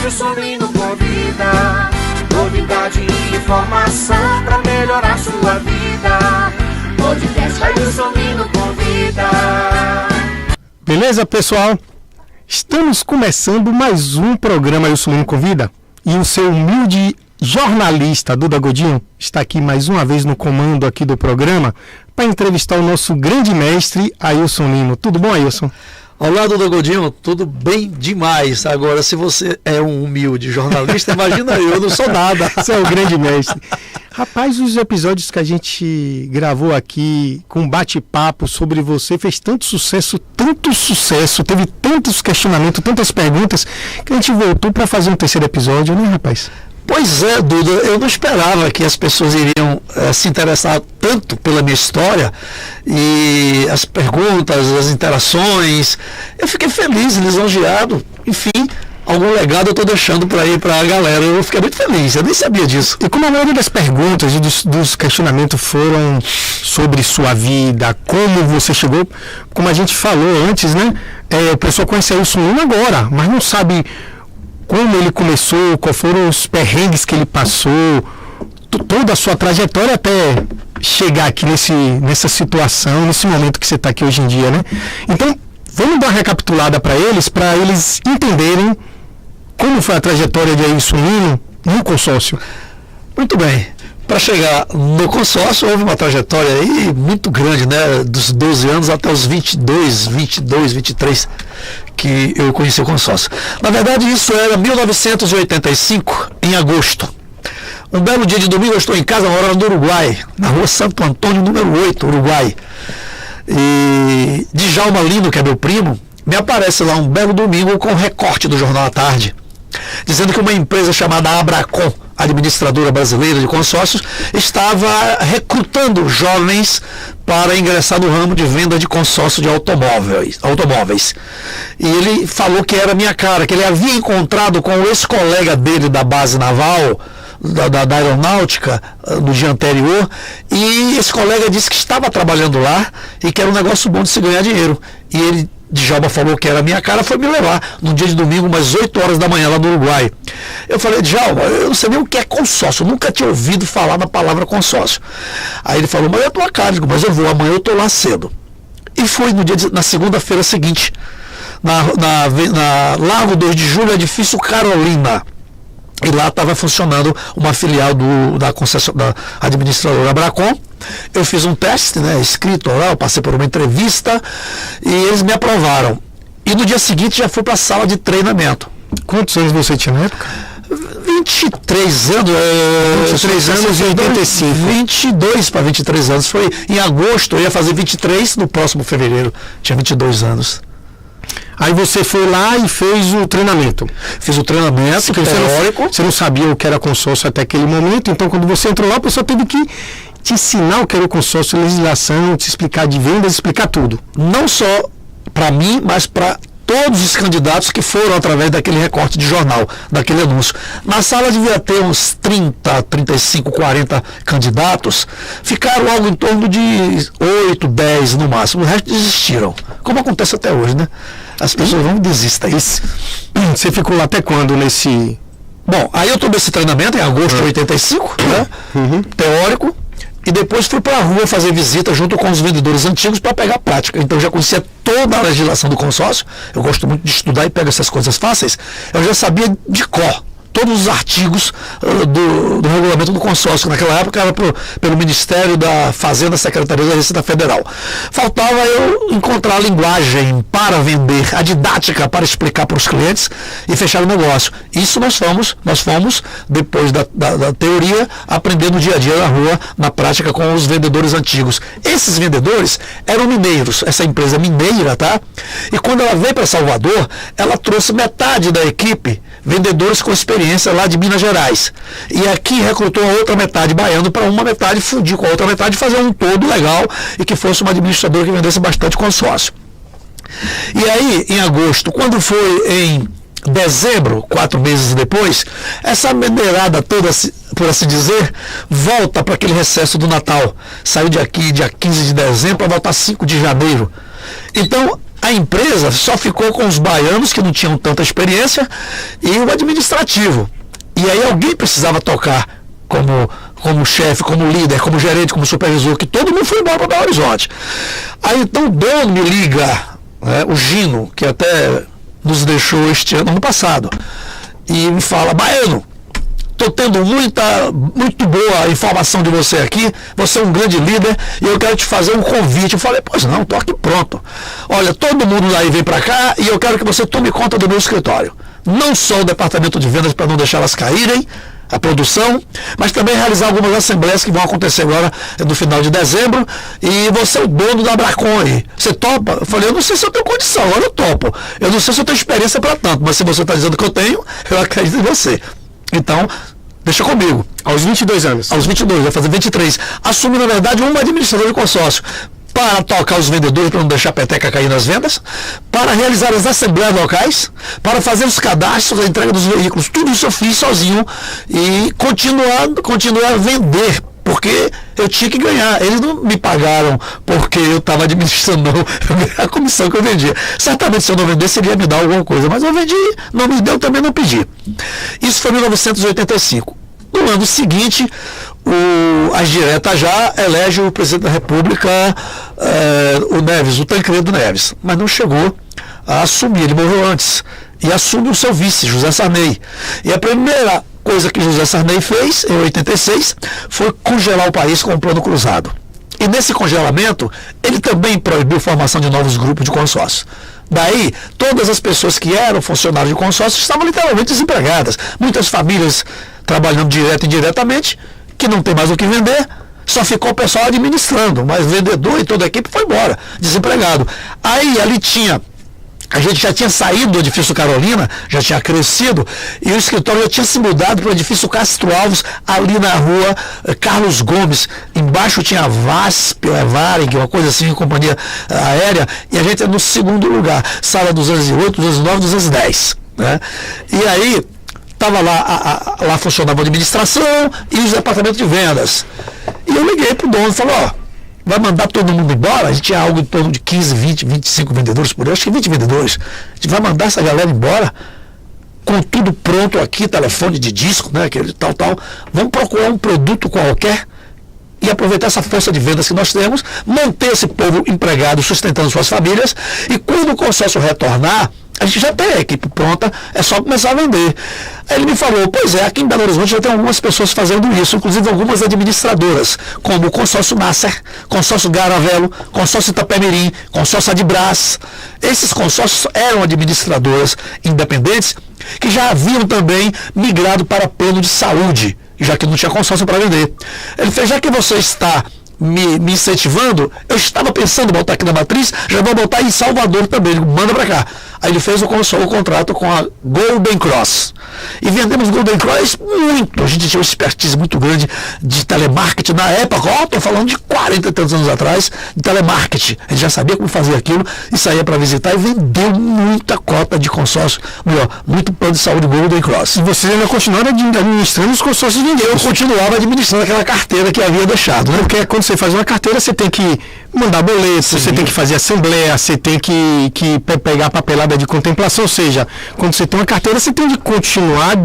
Ailson Lino convida. Novidade e informação pra melhorar sua vida. Podcast Ailson Lino convida. Beleza, pessoal? Estamos começando mais um programa Ailson Lino Convida. E o seu humilde jornalista, Duda Godinho, está aqui mais uma vez no comando aqui do programa para entrevistar o nosso grande mestre, Ailson Lino. Tudo bom, Ailson? Olá, Duda Godinho, tudo bem demais. Agora, se você é um humilde jornalista, imagina eu não sou nada. Você é o grande mestre. Rapaz, os episódios que a gente gravou aqui com bate-papo sobre você fez tanto sucesso, teve tantos questionamentos, tantas perguntas, que a gente voltou para fazer um terceiro episódio, né, rapaz? Pois é, Duda, eu não esperava que as pessoas iriam se interessar tanto pela minha história e as perguntas, as interações. Eu fiquei feliz, lisonjeado, enfim, algum legado eu estou deixando para ir para a galera. Eu fiquei muito feliz, eu nem sabia disso. E como a maioria das perguntas e dos questionamentos foram sobre sua vida, como você chegou, como a gente falou antes, né? O pessoal conhece Ailson Lino agora, mas não sabe como ele começou, quais foram os perrengues que ele passou, toda a sua trajetória até chegar aqui nessa situação, nesse momento que você está aqui hoje em dia, né? Então, vamos dar uma recapitulada para eles entenderem como foi a trajetória de Ailson Lino no consórcio. Muito bem. Para chegar no consórcio, houve uma trajetória aí muito grande, né? Dos 12 anos até os 22, 23 que eu conheci o consórcio. Na verdade, isso era 1985, em agosto. Um belo dia de domingo, eu estou em casa, morando no Uruguai, na rua Santo Antônio, número 8, Uruguai. E Djalma Lino, que é meu primo, me aparece lá um belo domingo com um recorte do Jornal à Tarde, dizendo que uma empresa chamada Abracon, administradora brasileira de consórcios, estava recrutando jovens para ingressar no ramo de venda de consórcio de automóveis. E ele falou que era minha cara, que ele havia encontrado com o ex-colega dele da base naval, da aeronáutica, no dia anterior, e esse colega disse que estava trabalhando lá e que era um negócio bom de se ganhar dinheiro. E ele, Djalma, falou que era a minha cara, foi me levar no dia de domingo, umas 8 horas da manhã, lá no Uruguai. Eu falei: Djalma, eu não sei nem o que é consórcio, eu nunca tinha ouvido falar na palavra consórcio. Aí ele falou: mas é a tua cara. Eu digo: mas eu vou, amanhã eu estou lá cedo. E foi na segunda-feira seguinte, na Largo 2 de Julho, edifício Carolina. E lá estava funcionando uma filial da administradora Abracon. Eu fiz um teste, né, escrito oral, passei por uma entrevista e eles me aprovaram. E no dia seguinte já fui para a sala de treinamento. Quantos anos você tinha na época? 23 anos. 23 anos e 85. 22 para 23 anos. Foi em agosto, eu ia fazer 23 no próximo fevereiro. Tinha 22 anos. Aí você foi lá e fez o treinamento. Fiz o treinamento teórico. Você não sabia o que era consórcio até aquele momento, então quando você entrou lá, a pessoa teve que te ensinar o que era o consórcio, legislação, te explicar de vendas, explicar tudo. Não só para mim, mas para todos os candidatos que foram através daquele recorte de jornal, daquele anúncio. Na sala devia ter uns 30, 35, 40 candidatos. Ficaram algo em torno de 8, 10 no máximo. O resto desistiram. Como acontece até hoje, né? As pessoas vão desistir. Você ficou lá até quando nesse... Bom, aí eu tomei esse treinamento em agosto de 85, né? Teórico. E depois fui para a rua fazer visita junto com os vendedores antigos para pegar prática. Então eu já conhecia toda a legislação do consórcio. Eu gosto muito de estudar e pego essas coisas fáceis. Eu já sabia de cor todos os artigos do regulamento do consórcio, que naquela época era pelo Ministério da Fazenda, Secretaria da Receita Federal. Faltava eu encontrar a linguagem para vender, a didática para explicar para os clientes e fechar o negócio. Isso nós fomos depois da teoria, aprender no dia a dia na rua, na prática com os vendedores antigos. Esses vendedores eram mineiros, essa empresa mineira, tá? E quando ela veio para Salvador, ela trouxe metade da equipe, vendedores com experiência lá de Minas Gerais. E aqui recrutou a outra metade baiano para uma metade fundir com a outra metade, fazer um todo legal e que fosse uma administradora que vendesse bastante consórcio. E aí, em agosto, quando foi em dezembro, 4 meses depois, essa mineirada toda, por assim dizer, volta para aquele recesso do Natal. Saiu de aqui dia 15 de dezembro para voltar 5 de janeiro. Então, A empresa só ficou com os baianos que não tinham tanta experiência e o administrativo. E aí alguém precisava tocar como chefe, como líder, como gerente, como supervisor, que todo mundo foi embora para Belo Horizonte. Aí então o dono me liga, né, o Gino, que até nos deixou este ano passado, e me fala: Baiano, estou tendo muito boa informação de você aqui, você é um grande líder e eu quero te fazer um convite. Eu falei: pois não, estou aqui pronto. Olha, todo mundo aí vem para cá e eu quero que você tome conta do meu escritório. Não só o departamento de vendas para não deixar elas caírem, a produção, mas também realizar algumas assembleias que vão acontecer agora no final de dezembro, e você é o dono da Bracon aí. Você topa? Eu falei: eu não sei se eu tenho condição, eu topo. Eu não sei se eu tenho experiência para tanto, mas se você está dizendo que eu tenho, eu acredito em você. Então, deixa comigo. Aos 22 anos. Aos 22, vai fazer 23. Assumi, na verdade, uma administradora de consórcio para tocar os vendedores, para não deixar a peteca cair nas vendas, para realizar as assembleias locais, para fazer os cadastros, a entrega dos veículos. Tudo isso eu fiz sozinho e continuar a vender, porque eu tinha que ganhar. Eles não me pagaram porque eu estava administrando, não. Eu ganhei a comissão que eu vendia. Certamente, se eu não vendesse, ele ia me dar alguma coisa, mas eu vendi, não me deu, também não pedi. Isso foi em 1985. No ano seguinte, a Direta já elege o presidente da República, o Neves, o Tancredo Neves, mas não chegou a assumir, ele morreu antes, e assume o seu vice, José Sarney. E a primeira coisa que José Sarney fez, em 86, foi congelar o país com o Plano Cruzado. E nesse congelamento, ele também proibiu a formação de novos grupos de consórcio. Daí, todas as pessoas que eram funcionários de consórcio estavam literalmente desempregadas. Muitas famílias trabalhando direto e indiretamente, que não tem mais o que vender, só ficou o pessoal administrando, mas vendedor e toda a equipe foi embora, desempregado. Aí ali a gente já tinha saído do edifício Carolina, já tinha crescido, e o escritório já tinha se mudado para o edifício Castro Alves, ali na rua Carlos Gomes. Embaixo tinha a VASP, ou Varig, uma coisa assim, companhia aérea, e a gente é no segundo lugar, sala 208, 209, 210. Né? E aí, estava lá funcionava a administração e os departamentos de vendas. E eu liguei para o dono e falei: ó, vai mandar todo mundo embora? A gente tinha algo em torno de 15, 20, 25 vendedores por aí, acho que 20 vendedores. A gente vai mandar essa galera embora com tudo pronto aqui, telefone de disco, né, aquele tal. Vamos procurar um produto qualquer e aproveitar essa força de vendas que nós temos, manter esse povo empregado, sustentando suas famílias, e quando o consórcio retornar, a gente já tem a equipe pronta, é só começar a vender. Aí ele me falou: pois é, aqui em Belo Horizonte já tem algumas pessoas fazendo isso, inclusive algumas administradoras, como o consórcio Nasser, consórcio Garavelo, consórcio Itapemirim, consórcio Adibras. Esses consórcios eram administradoras independentes que já haviam também migrado para plano de saúde, já que não tinha consórcio para vender. Ele fez: já que você está me incentivando, eu estava pensando em botar aqui na matriz, já vou botar em Salvador também, manda para cá. Aí ele fez o contrato com a Golden Cross. E vendemos Golden Cross muito. A gente tinha uma expertise muito grande de telemarketing na época. Estou falando de 40 e tantos anos atrás, de telemarketing. A gente já sabia como fazer aquilo e saía para visitar e vendeu muita cota de consórcio, muito plano de saúde Golden Cross. E vocês ainda continuaram administrando os consórcios de Eu continuava administrando aquela carteira que havia deixado, né? Porque quando você faz uma carteira, você tem que mandar boleto, você tem que fazer assembleia, você tem que pegar a papelada de contemplação, ou seja, quando você tem uma carteira, você tem de continuar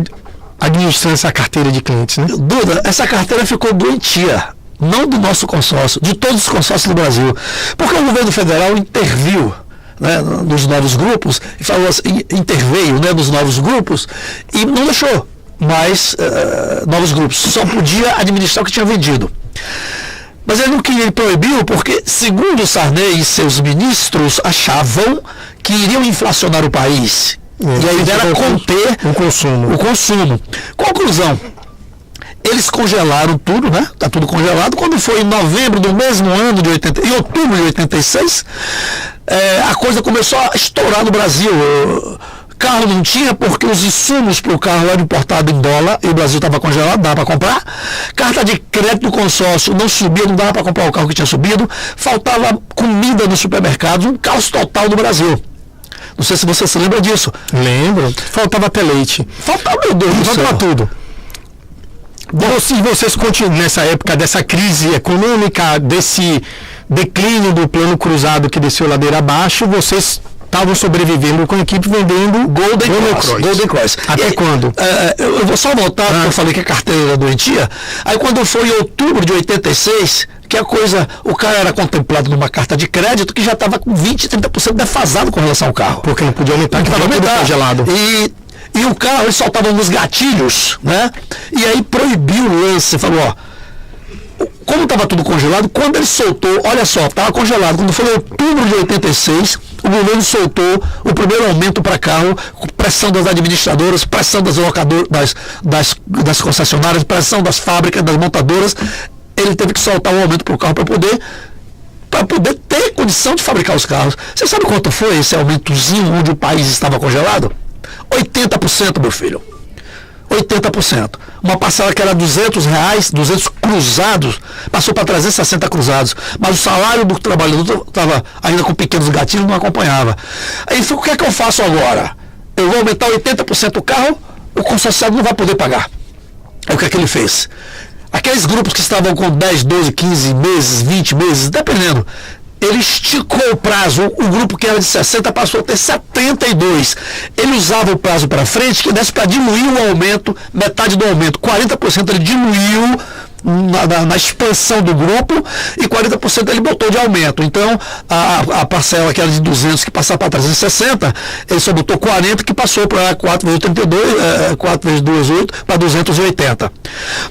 administrando essa carteira de clientes, né? Duda, essa carteira ficou doentia, não do nosso consórcio, de todos os consórcios do Brasil, porque o governo federal interviu, né, nos novos grupos, e falou assim, interveio, né, nos novos grupos, e não deixou mais novos grupos, só podia administrar o que tinha vendido. Mas ele não queria, ele proibiu, porque, segundo Sarney e seus ministros, achavam que iriam inflacionar o país. E a ideia era conter o consumo. Conclusão: eles congelaram tudo, né? Está tudo congelado. Quando foi em novembro do mesmo ano, em outubro de 86, a coisa começou a estourar no Brasil. Carro não tinha, porque os insumos para o carro eram importados em dólar e o Brasil estava congelado, dava para comprar. Carta de crédito do consórcio não subia, não dava para comprar o carro que tinha subido. Faltava comida no supermercado, um caos total no Brasil. Não sei se você se lembra disso. Lembro. Faltava até leite. Faltava, meu Deus do céu. Faltava tudo. Bom, se vocês continuam nessa época dessa crise econômica, declínio do plano cruzado que desceu ladeira abaixo, vocês estavam sobrevivendo com a equipe vendendo Golden Cross. Até quando? Eu vou só voltar, porque eu falei que a carteira era doentia. Aí quando foi em outubro de 86, que o cara era contemplado numa carta de crédito que já estava com 20, 30% defasado com relação ao carro. Porque não podia aumentar, que estava tudo congelado. E o carro, eles soltavam nos gatilhos, né? E aí proibiu o lance, falou, ó, como estava tudo congelado, quando ele soltou, olha só, estava congelado, quando foi em outubro de 86, o governo soltou o primeiro aumento para carro, pressão das administradoras, pressão das locadoras, das concessionárias, pressão das fábricas, das montadoras. Ele teve que soltar um aumento para o carro para poder ter condição de fabricar os carros. Você sabe quanto foi esse aumentozinho onde o país estava congelado? 80%, meu filho. 80%. Uma parcela que era R$200, 200 cruzados, passou para 360 cruzados. Mas o salário do trabalhador estava ainda com pequenos gatilhos, não acompanhava. Aí o que é que eu faço agora? Eu vou aumentar 80% o carro, o concessionário não vai poder pagar. Aí o que é que ele fez? Aqueles grupos que estavam com 10, 12, 15 meses, 20 meses, dependendo, ele esticou o prazo. O grupo que era de 60 passou a ter 72. Ele usava o prazo para frente, que desse para diluir o aumento, metade do aumento. 40% ele diluiu na expansão do grupo e 40% ele botou de aumento. Então, a parcela que era de 200, que passava para 360, ele só botou 40, que passou para 4 vezes 82, 4 vezes 2, 8, para 280.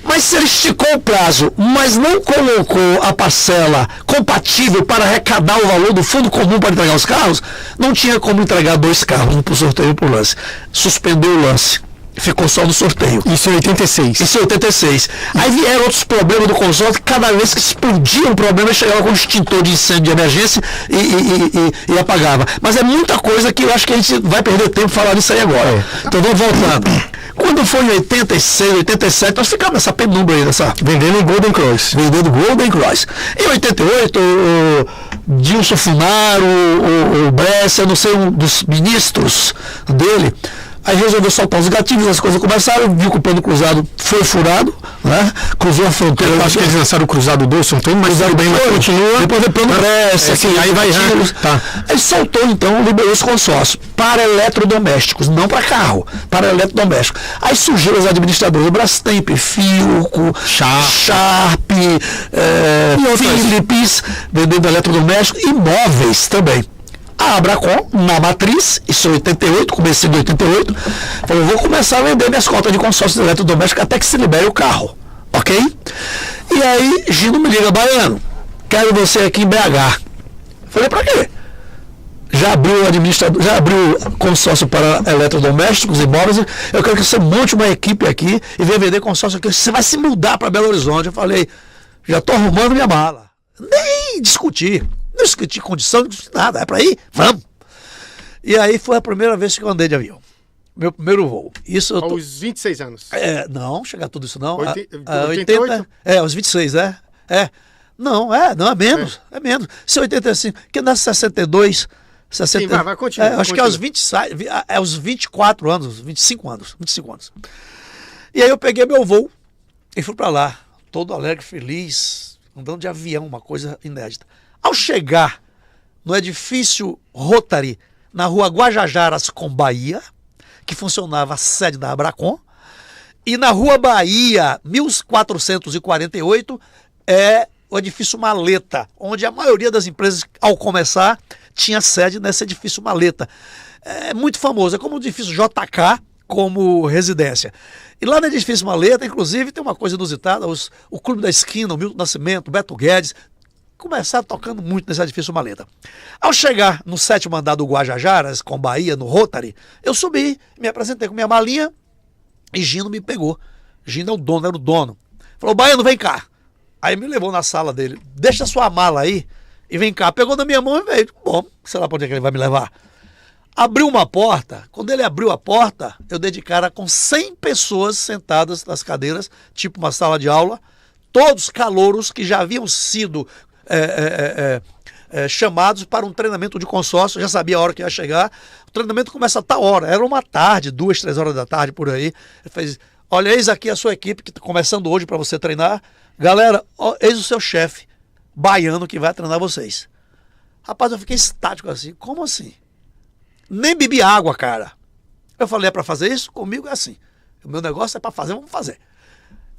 Mas se ele esticou o prazo, mas não colocou a parcela compatível para arrecadar o valor do fundo comum para entregar os carros, não tinha como entregar 2 carros, um por sorteio e por lance. Suspendeu o lance. Ficou só no sorteio. Isso em 86. Isso em 86. Aí vieram outros problemas do consórcio, cada vez que explodia um problema, chegava com um extintor de incêndio de emergência e apagava. Mas é muita coisa que eu acho que a gente vai perder tempo falar disso aí agora. Então vamos voltando. Quando foi em 86, 87, nós ficamos nessa penumbra aí, vendendo Golden Cross. Vendendo Golden Cross. Em 88, o Dilson Funaro, o Brescia, não sei, um dos ministros dele, aí resolveu soltar os gatilhos, as coisas começaram, viu que o plano cruzado foi furado, né? Cruzou a fronteira. Eu acho que eles lançaram o cruzado doce, não tem mais bem, mas continua. Depois veio plano Brescia, assim, aí vai tá. Ele soltou, então, liberou os consórcios para eletrodomésticos, não para carro, para eletrodomésticos. Aí surgiram as administradoras, Brastemp, Filco, Sharp, Philips, vendendo eletrodomésticos e móveis também. A Abracom, na matriz, isso em 88, comecei em 88, falou, vou começar a vender minhas cotas de consórcio eletrodoméstico até que se libere o carro, ok? E aí, Gino me liga, Baiano, quero você aqui em BH. Falei, pra quê? Já abriu consórcio para eletrodomésticos e móveis, eu quero que você monte uma equipe aqui e venha vender consórcio aqui, você vai se mudar para Belo Horizonte. Eu falei, já estou arrumando minha mala. Nem discuti. Não discuti condição, não discuti nada. É para ir? Vamos! E aí foi a primeira vez que eu andei de avião. Meu primeiro voo. Isso eu aos 26 anos? Não, chegar tudo isso não. 88? Aos 26, Não, é menos. É menos. Se 85, que nasce 62, 60. Sim, vai continuar. Acho que é aos 24 anos, 25 anos. E aí eu peguei meu voo e fui para lá, todo alegre, feliz, andando de avião, uma coisa inédita. Ao chegar no edifício Rotary, na rua Guajajaras com Bahia, que funcionava a sede da Abracom, e na rua Bahia, 1448, é o edifício Maleta, onde a maioria das empresas, ao começar, tinha sede nesse edifício Maleta. É muito famoso, é como o edifício JK, como residência. E lá no edifício Maleta, inclusive, tem uma coisa inusitada, o Clube da Esquina, o Milton Nascimento, o Beto Guedes, começaram tocando muito nesse edifício Maleta. Ao chegar no 7º andar do Guajajaras, com Bahia, no Rotary, eu subi, me apresentei com minha malinha e Gino me pegou. Gino era o dono. Falou, Baiano, vem cá. Aí me levou na sala dele, deixa sua mala aí e vem cá. Pegou na minha mão e veio. Bom, sei lá para onde é que ele vai me levar. Abriu uma porta, quando ele abriu a porta, eu dei de cara com 100 pessoas sentadas nas cadeiras, tipo uma sala de aula, todos calouros que já haviam sido chamados para um treinamento de consórcio, já sabia a hora que ia chegar. O treinamento começa a tal hora, era uma tarde, 2, 3 horas da tarde por aí. Ele fez, olha, eis aqui a sua equipe que está começando hoje para você treinar. Galera, eis o seu chefe, baiano que vai treinar vocês. Rapaz, eu fiquei estático assim. Como assim? Nem bebi água, cara. Eu falei, é pra fazer isso? Comigo é assim. O meu negócio é pra fazer, vamos fazer.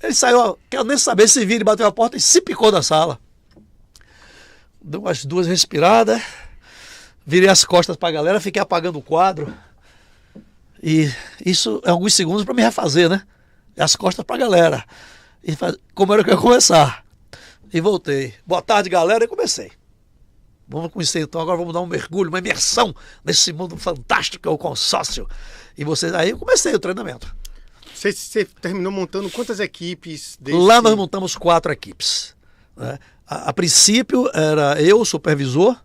Ele saiu, ó, quero nem saber se vira, bateu a porta e se picou da sala. Deu umas 2 respiradas, virei as costas pra galera, fiquei apagando o quadro. E isso é alguns segundos pra me refazer, né? As costas pra galera. E como era que eu ia começar? E voltei. Boa tarde, galera, e comecei. Vamos conhecer então, agora vamos dar um mergulho, uma imersão nesse mundo fantástico que é o consórcio. E vocês, aí eu comecei o treinamento. Você terminou montando quantas equipes? Lá nós montamos 4 equipes. Né? A princípio era eu, o supervisor,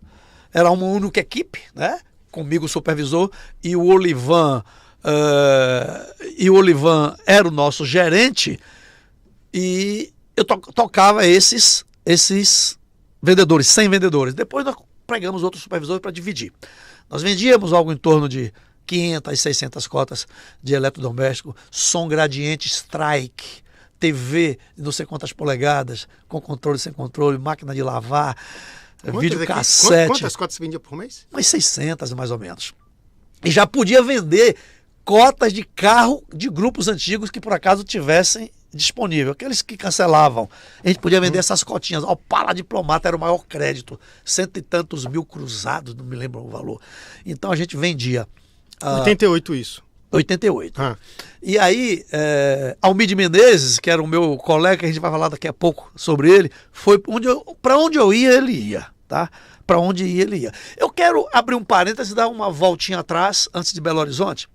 era uma única equipe, né? Comigo o supervisor e o Olivan. E o Olivan era o nosso gerente e eu tocava esses vendedores, 100 vendedores. Depois nós pregamos outros supervisores para dividir. Nós vendíamos algo em torno de 500, 600 cotas de eletrodoméstico, som gradiente strike, TV de não sei quantas polegadas, com controle, sem controle, máquina de lavar, videocassete. Quantas cotas você vendia por mês? Umas 600 mais ou menos. E já podia vender cotas de carro de grupos antigos que por acaso tivessem disponível, aqueles que cancelavam. A gente podia vender essas cotinhas. O Opala Diplomata era o maior crédito, 100 e tantos mil cruzados, não me lembro o valor. Então a gente vendia. 88 isso. 88. E aí, Almide Menezes, que era o meu colega, que a gente vai falar daqui a pouco sobre ele, foi para onde eu ia, ele ia, tá? Para onde ia, ele ia. Eu quero abrir um parênteses e dar uma voltinha atrás, antes de Belo Horizonte.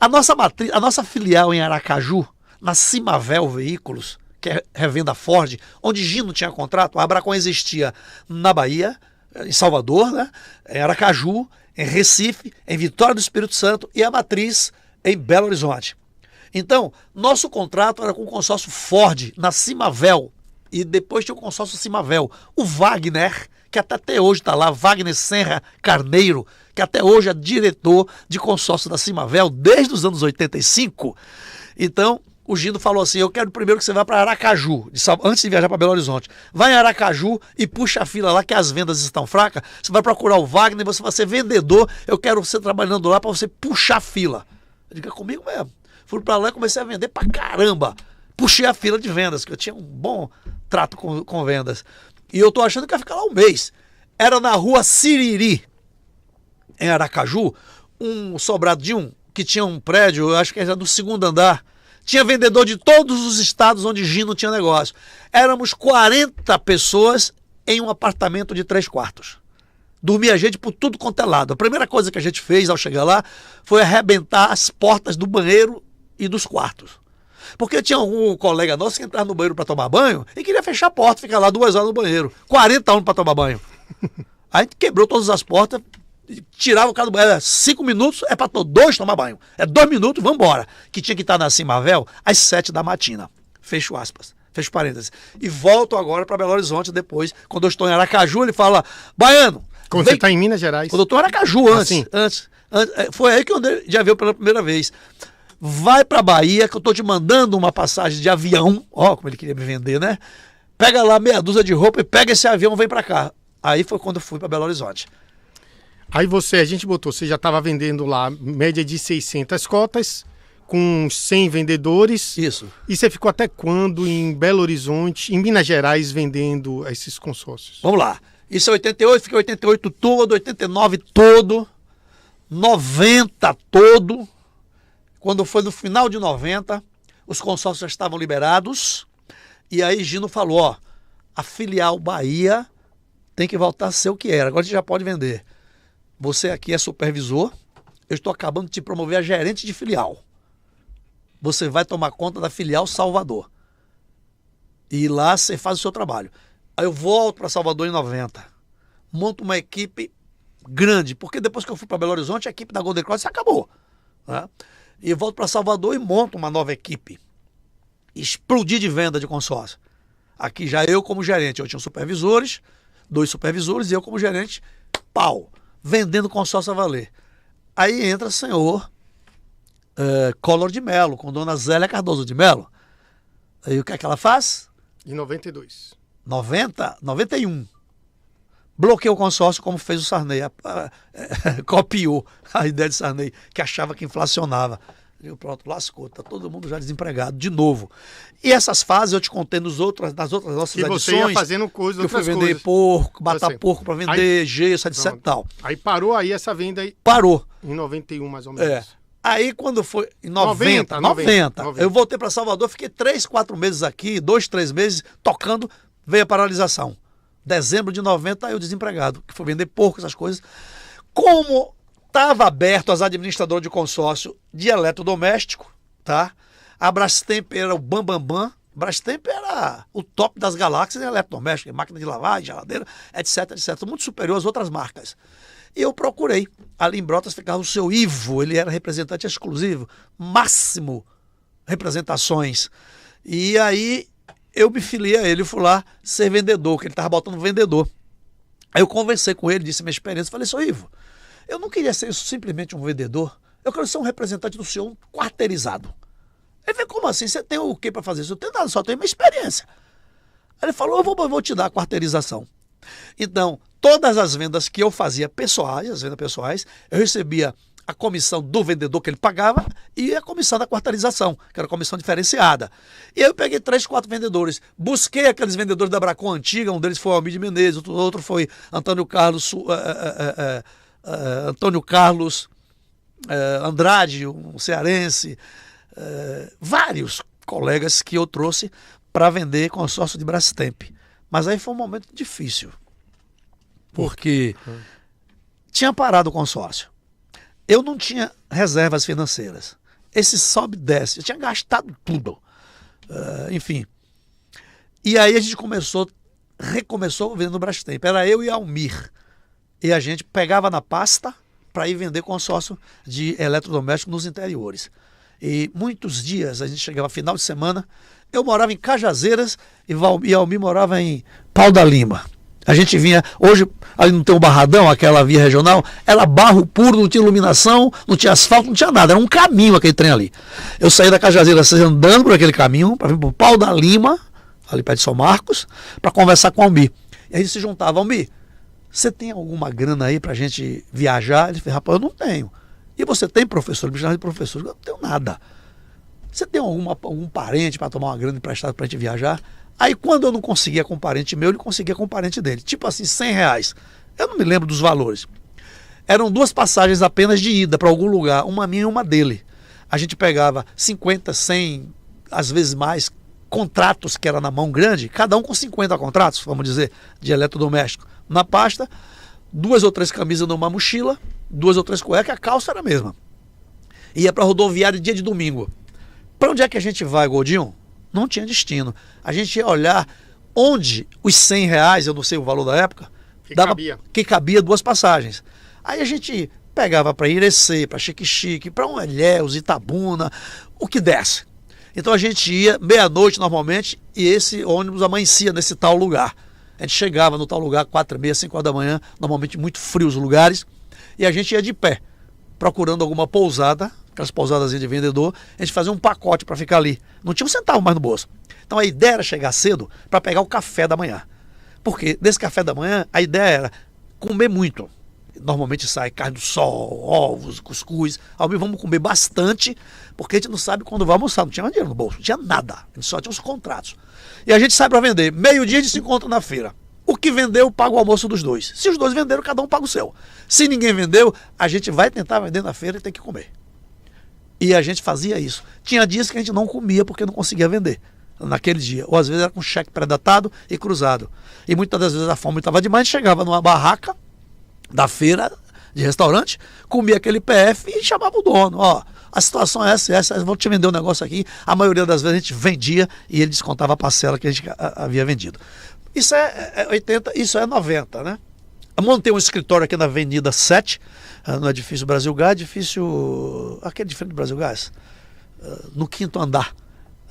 A nossa filial em Aracaju, na Cimavel Veículos, que é revenda Ford, onde Gino tinha contrato, a Abracon existia na Bahia, em Salvador, né? Em Aracaju, em Recife, em Vitória do Espírito Santo e a matriz em Belo Horizonte. Então, nosso contrato era com o consórcio Ford, na Cimavel, e depois tinha o consórcio Cimavel. O Wagner, que até hoje está lá, Wagner Senra Carneiro, que até hoje é diretor de consórcio da Cimavel, desde os anos 85. Então, o Gino falou assim, eu quero primeiro que você vá para Aracaju, antes de viajar para Belo Horizonte. Vai em Aracaju e puxa a fila lá, que as vendas estão fracas. Você vai procurar o Wagner, você vai ser vendedor, eu quero você trabalhando lá para você puxar a fila. Eu digo, é comigo mesmo. Fui para lá e comecei a vender pra caramba. Puxei a fila de vendas, que eu tinha um bom trato com vendas. E eu tô achando que ia ficar lá um mês. Era na rua Siriri, em Aracaju, um sobrado que tinha um prédio, eu acho que era do 2º andar. Tinha vendedor de todos os estados onde Gino tinha negócio. Éramos 40 pessoas em um apartamento de 3 quartos. Dormia gente por tudo quanto é lado. A primeira coisa que a gente fez ao chegar lá foi arrebentar as portas do banheiro e dos quartos. Porque tinha um colega nosso que entrava no banheiro para tomar banho e queria fechar a porta, ficar lá 2 horas no banheiro. 40 anos para tomar banho. Aí a gente quebrou todas as portas, tirava o cara do banheiro. 5 minutos é para todos tomar banho. É 2 minutos, vamos embora. Que tinha que estar na Cimavel às 7 da matina. Fecho aspas. Fecho parênteses. E volto agora para Belo Horizonte depois. Quando eu estou em Aracaju, ele fala, baiano. Quando você está em Minas Gerais. Quando eu estou em Aracaju, antes. Foi aí que eu andei de avião pela primeira vez. Vai para Bahia, que eu estou te mandando uma passagem de avião. Ó, como ele queria me vender, né? Pega lá meia dúzia de roupa e pega esse avião e vem para cá. Aí foi quando eu fui para Belo Horizonte. Aí você já estava vendendo lá média de 600 cotas, com 100 vendedores. Isso. E você ficou até quando em Belo Horizonte, em Minas Gerais, vendendo esses consórcios? Vamos lá. Isso é 88, fiquei 88 todo, 89 todo, 90 todo. Quando foi no final de 90, os consórcios já estavam liberados. E aí Gino falou, ó, a filial Bahia tem que voltar a ser o que era. Agora a gente já pode vender. Você aqui é supervisor, eu estou acabando de te promover a gerente de filial. Você vai tomar conta da filial Salvador. E lá você faz o seu trabalho. Aí eu volto para Salvador em 90. Monto uma equipe grande, porque depois que eu fui para Belo Horizonte, a equipe da Golden Cross acabou. Né? E eu volto para Salvador e monto uma nova equipe. Explodi de venda de consórcio. Aqui já eu como gerente, eu tinha supervisores, 2 supervisores e eu como gerente, pau. Vendendo consórcio a valer. Aí entra o senhor Collor de Mello, com dona Zélia Cardoso de Mello. Aí o que é que ela faz? Em 92. 91. Bloqueou o consórcio como fez o Sarney. Copiou a ideia de Sarney, que achava que inflacionava. E pronto, lascou. Está todo mundo já desempregado de novo. E essas fases eu te contei nas outras nossas edições. E você ia fazendo coisas, que eu fui outras vender coisas. porco, matar porco para vender, gesso, etc e tal. Aí parou aí essa venda aí. Parou. Em 91, mais ou menos. Aí quando foi em 90. Eu voltei para Salvador, fiquei 3, 4 meses aqui, 2, 3 meses tocando, veio a paralisação. Dezembro de 90, eu desempregado, que foi vender porco, essas coisas. Como estava aberto às administradoras de consórcio de eletrodoméstico, tá? A Brastemp era o bambambam. Brastemp era o top das galáxias em eletrodoméstico, máquina de lavar, geladeira, etc, etc. Muito superior às outras marcas. E eu procurei. Ali em Brotas ficava o seu Ivo, ele era representante exclusivo, máximo representações. E aí eu me filiei a ele, fui lá ser vendedor, que ele estava botando vendedor. Aí eu conversei com ele, disse minha experiência, falei, seu Ivo, eu não queria ser simplesmente um vendedor, eu quero ser um representante do senhor quarteirizado. Ele falou, como assim? Você tem o que para fazer isso? Eu tenho nada, só tenho minha experiência. Aí ele falou, eu vou te dar a quarteirização. Então, todas as vendas que eu fazia pessoais, as vendas pessoais, eu recebia a comissão do vendedor que ele pagava e a comissão da quarteirização, que era a comissão diferenciada. E eu peguei 3, 4 vendedores, busquei aqueles vendedores da Bracon antiga, um deles foi o Almir de Menezes, outro foi Antônio Carlos Andrade, um cearense, vários colegas que eu trouxe para vender consórcio de Brastemp. Mas aí foi um momento difícil, porque tinha parado o consórcio. Eu não tinha reservas financeiras. Esse sobe e desce. Eu tinha gastado tudo. Enfim. E aí a gente recomeçou vendendo Brastemp. Era eu e Almir. E a gente pegava na pasta para ir vender consórcio de eletrodoméstico nos interiores. E muitos dias a gente chegava final de semana. Eu morava em Cajazeiras e Almir morava em Pau da Lima. A gente vinha, hoje ali não tem um barradão, aquela via regional, era barro puro, não tinha iluminação, não tinha asfalto, não tinha nada, era um caminho aquele trem ali. Eu saí da Cajazeiras andando por aquele caminho, para vir para o Pau da Lima, ali perto de São Marcos, para conversar com o Almir. E a gente se juntava, Almir, você tem alguma grana aí para a gente viajar? Ele falou, rapaz, eu não tenho. E você tem, professor? Ele me chamava de professor. Eu não tenho nada. Você tem algum parente para tomar uma grana emprestada para a gente viajar? Aí quando eu não conseguia com um parente meu, ele conseguia com um parente dele. Tipo assim, R$100. Eu não me lembro dos valores. Eram 2 passagens apenas de ida para algum lugar, uma minha e uma dele. A gente pegava 50, 100, às vezes mais, contratos que era na mão grande, cada um com 50 contratos, vamos dizer, de eletrodoméstico. Na pasta, 2 ou 3 camisas numa mochila, 2 ou 3 cuecas, a calça era a mesma. Ia para a rodoviária dia de domingo. Para onde é que a gente vai, Gordinho? Não tinha destino. A gente ia olhar onde os R$100, eu não sei o valor da época, que cabia 2 passagens. Aí a gente pegava para Irecê, para Xique-Xique, para um Ilhéus, Itabuna, o que desse. Então a gente ia meia-noite normalmente e esse ônibus amanhecia nesse tal lugar. A gente chegava no tal lugar 4h30, 5 horas da manhã, normalmente muito frios os lugares, e a gente ia de pé, procurando alguma pousada, aquelas pousadas de vendedor, a gente fazia um pacote para ficar ali. Não tinha um centavo mais no bolso. Então a ideia era chegar cedo para pegar o café da manhã. Porque desse café da manhã, a ideia era comer muito. Normalmente sai carne do sol, ovos, cuscuz. Vamos comer bastante, porque a gente não sabe quando vai almoçar. Não tinha dinheiro no bolso, não tinha nada. A gente só tinha os contratos. E a gente sai para vender. Meio-dia a gente se encontra na feira. O que vendeu, paga o almoço dos 2. Se os 2 venderam, cada um paga o seu. Se ninguém vendeu, a gente vai tentar vender na feira e tem que comer. E a gente fazia isso. Tinha dias que a gente não comia porque não conseguia vender naquele dia. Ou às vezes era com cheque pré-datado e cruzado. E muitas das vezes a fome estava demais, a gente chegava numa barraca da feira de restaurante, comia aquele PF e chamava o dono. Ó, a situação é essa, vou te vender um negócio aqui. A maioria das vezes a gente vendia e ele descontava a parcela que a gente havia vendido. Isso é 80, isso é 90, né? Eu montei um escritório aqui na Avenida 7, no edifício Brasil Gás, aquele de frente do Brasil Gás, no 5º andar.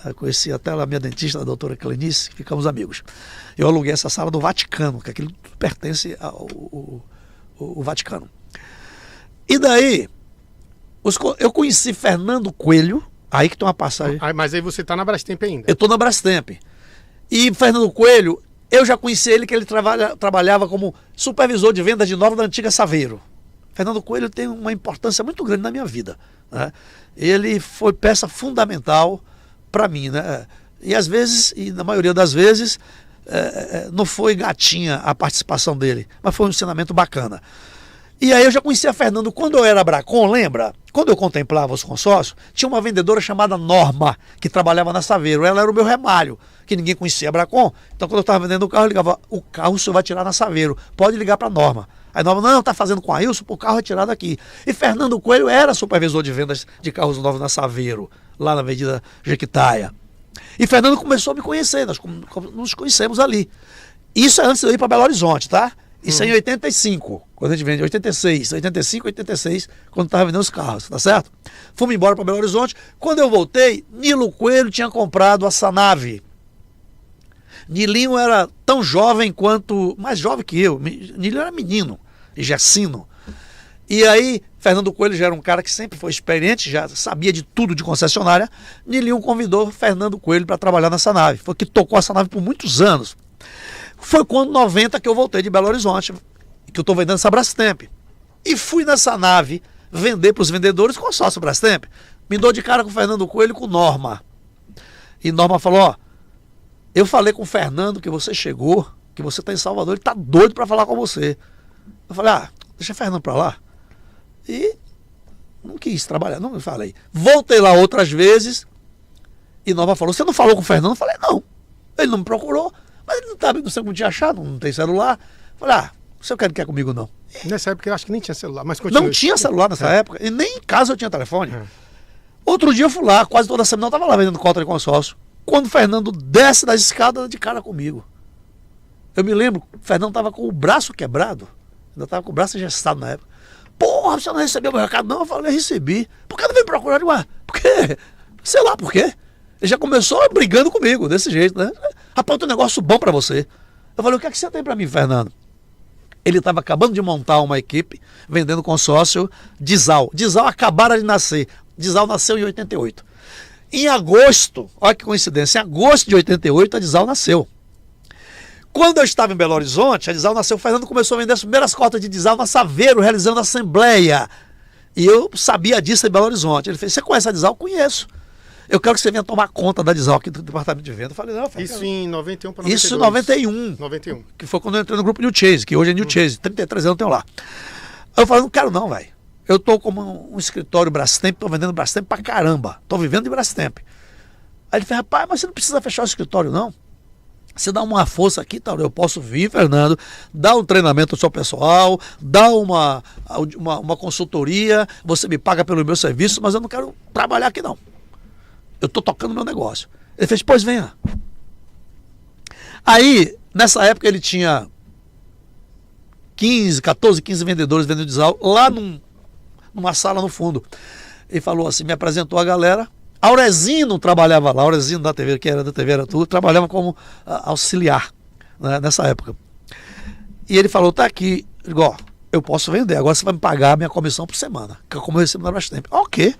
Eu conheci até a minha dentista, a doutora Clenice, ficamos amigos. Eu aluguei essa sala do Vaticano, que aquilo pertence ao Vaticano. E daí, eu conheci Fernando Coelho, aí que tem uma passagem. Mas aí você está na Brastemp ainda. Eu estou na Brastemp. E Fernando Coelho eu já conheci ele, que ele trabalhava como supervisor de vendas de nova da antiga Saveiro. Fernando Coelho tem uma importância muito grande na minha vida, né? Ele foi peça fundamental para mim, né? E às vezes, e na maioria das vezes, não foi gatinha a participação dele, mas foi um ensinamento bacana. E aí eu já conhecia Fernando quando eu era Bracon, lembra? Quando eu contemplava os consórcios, tinha uma vendedora chamada Norma, que trabalhava na Saveiro. Ela era o meu remalho, que ninguém conhecia a Bracon. Então quando eu estava vendendo o carro, eu ligava, o carro o senhor vai tirar na Saveiro, pode ligar para Norma. Aí Norma, não, está fazendo com a Ailson, o carro é tirado aqui. E Fernando Coelho era supervisor de vendas de carros novos na Saveiro, lá na Avenida Jequitaia. E Fernando começou a me conhecer, nós nos conhecemos ali. Isso é antes de eu ir para Belo Horizonte, tá? Isso é em 85, quando a gente vende, 86, 85, 86, quando estava vendendo os carros, tá certo? Fomos embora para Belo Horizonte. Quando eu voltei, Nilo Coelho tinha comprado a Sanave. Nilinho era tão jovem quanto, mais jovem que eu. Nilo era menino, e Gersino. E aí, Fernando Coelho já era um cara que sempre foi experiente, já sabia de tudo de concessionária. Nilinho convidou Fernando Coelho para trabalhar nessa nave. Foi que tocou essa nave por muitos anos. Foi quando, 90, que eu voltei de Belo Horizonte, que eu estou vendendo essa Brastemp. E fui nessa nave vender para os vendedores com sócio Brastemp. Me dou de cara com o Fernando Coelho e com Norma. E Norma falou, ó, eu falei com o Fernando que você chegou, que você está em Salvador, ele está doido para falar com você. Eu falei, deixa o Fernando para lá. E não quis trabalhar, não me falei. Voltei lá outras vezes e Norma falou, você não falou com o Fernando? Eu falei, não, ele não me procurou. Mas ele não sei como tinha achado, não tem celular. Falei, você não quer comigo não. Nessa época eu acho que nem tinha celular, mas continua. Não tinha celular nessa época, e nem em casa eu tinha telefone. Outro dia eu fui lá, quase toda semana eu estava lá vendendo cota de consórcio. Quando o Fernando desce das escadas de cara comigo. Eu me lembro, o Fernando estava com o braço quebrado, ainda estava com o braço engessado na época. Porra, você não recebeu meu recado? Não, eu falei, eu recebi. Por que não veio procurar? Por quê? Sei lá por quê. Ele já começou brigando comigo, desse jeito, né? Rapaz, tem um negócio bom pra você. Eu falei, o que é que você tem pra mim, Fernando? Ele estava acabando de montar uma equipe, vendendo consórcio Dizal. Dizal acabara de nascer. Dizal nasceu em 88. Em agosto, olha que coincidência, em agosto de 88 a Dizal nasceu. Quando eu estava em Belo Horizonte, a Dizal nasceu, o Fernando começou a vender as primeiras cotas de Dizal na Saveiro, realizando assembleia. E eu sabia disso em Belo Horizonte. Ele fez, você conhece a Dizal? Conheço. Eu quero que você venha tomar conta da Dizal aqui do departamento de venda. Eu falei, não, isso em 91 para 92. Isso em 91. 91. Que foi quando eu entrei no grupo New Chase, que hoje é New Chase. 33 anos eu tenho lá. Aí eu falei, não quero não, velho. Eu tô como um escritório Brastemp, tô vendendo Brastemp pra caramba. Tô vivendo de Brastemp. Aí ele fez, rapaz, mas você não precisa fechar o escritório, não. Você dá uma força aqui, tal, eu posso vir, Fernando, dar um treinamento ao seu pessoal, dar uma consultoria, você me paga pelo meu serviço, mas eu não quero trabalhar aqui não. Eu estou tocando meu negócio. Ele fez, pois venha. Aí, nessa época, ele tinha 14, 15 vendedores vendendo Dizal lá numa sala no fundo. Ele falou assim, me apresentou a galera. Aurezino trabalhava lá, Aurezino da TV, que era da TV, era tudo, trabalhava como auxiliar, né, nessa época. E ele falou, tá aqui, ó, eu posso vender, agora você vai me pagar a minha comissão por semana, que é como eu recebo na Brastemp. Ok.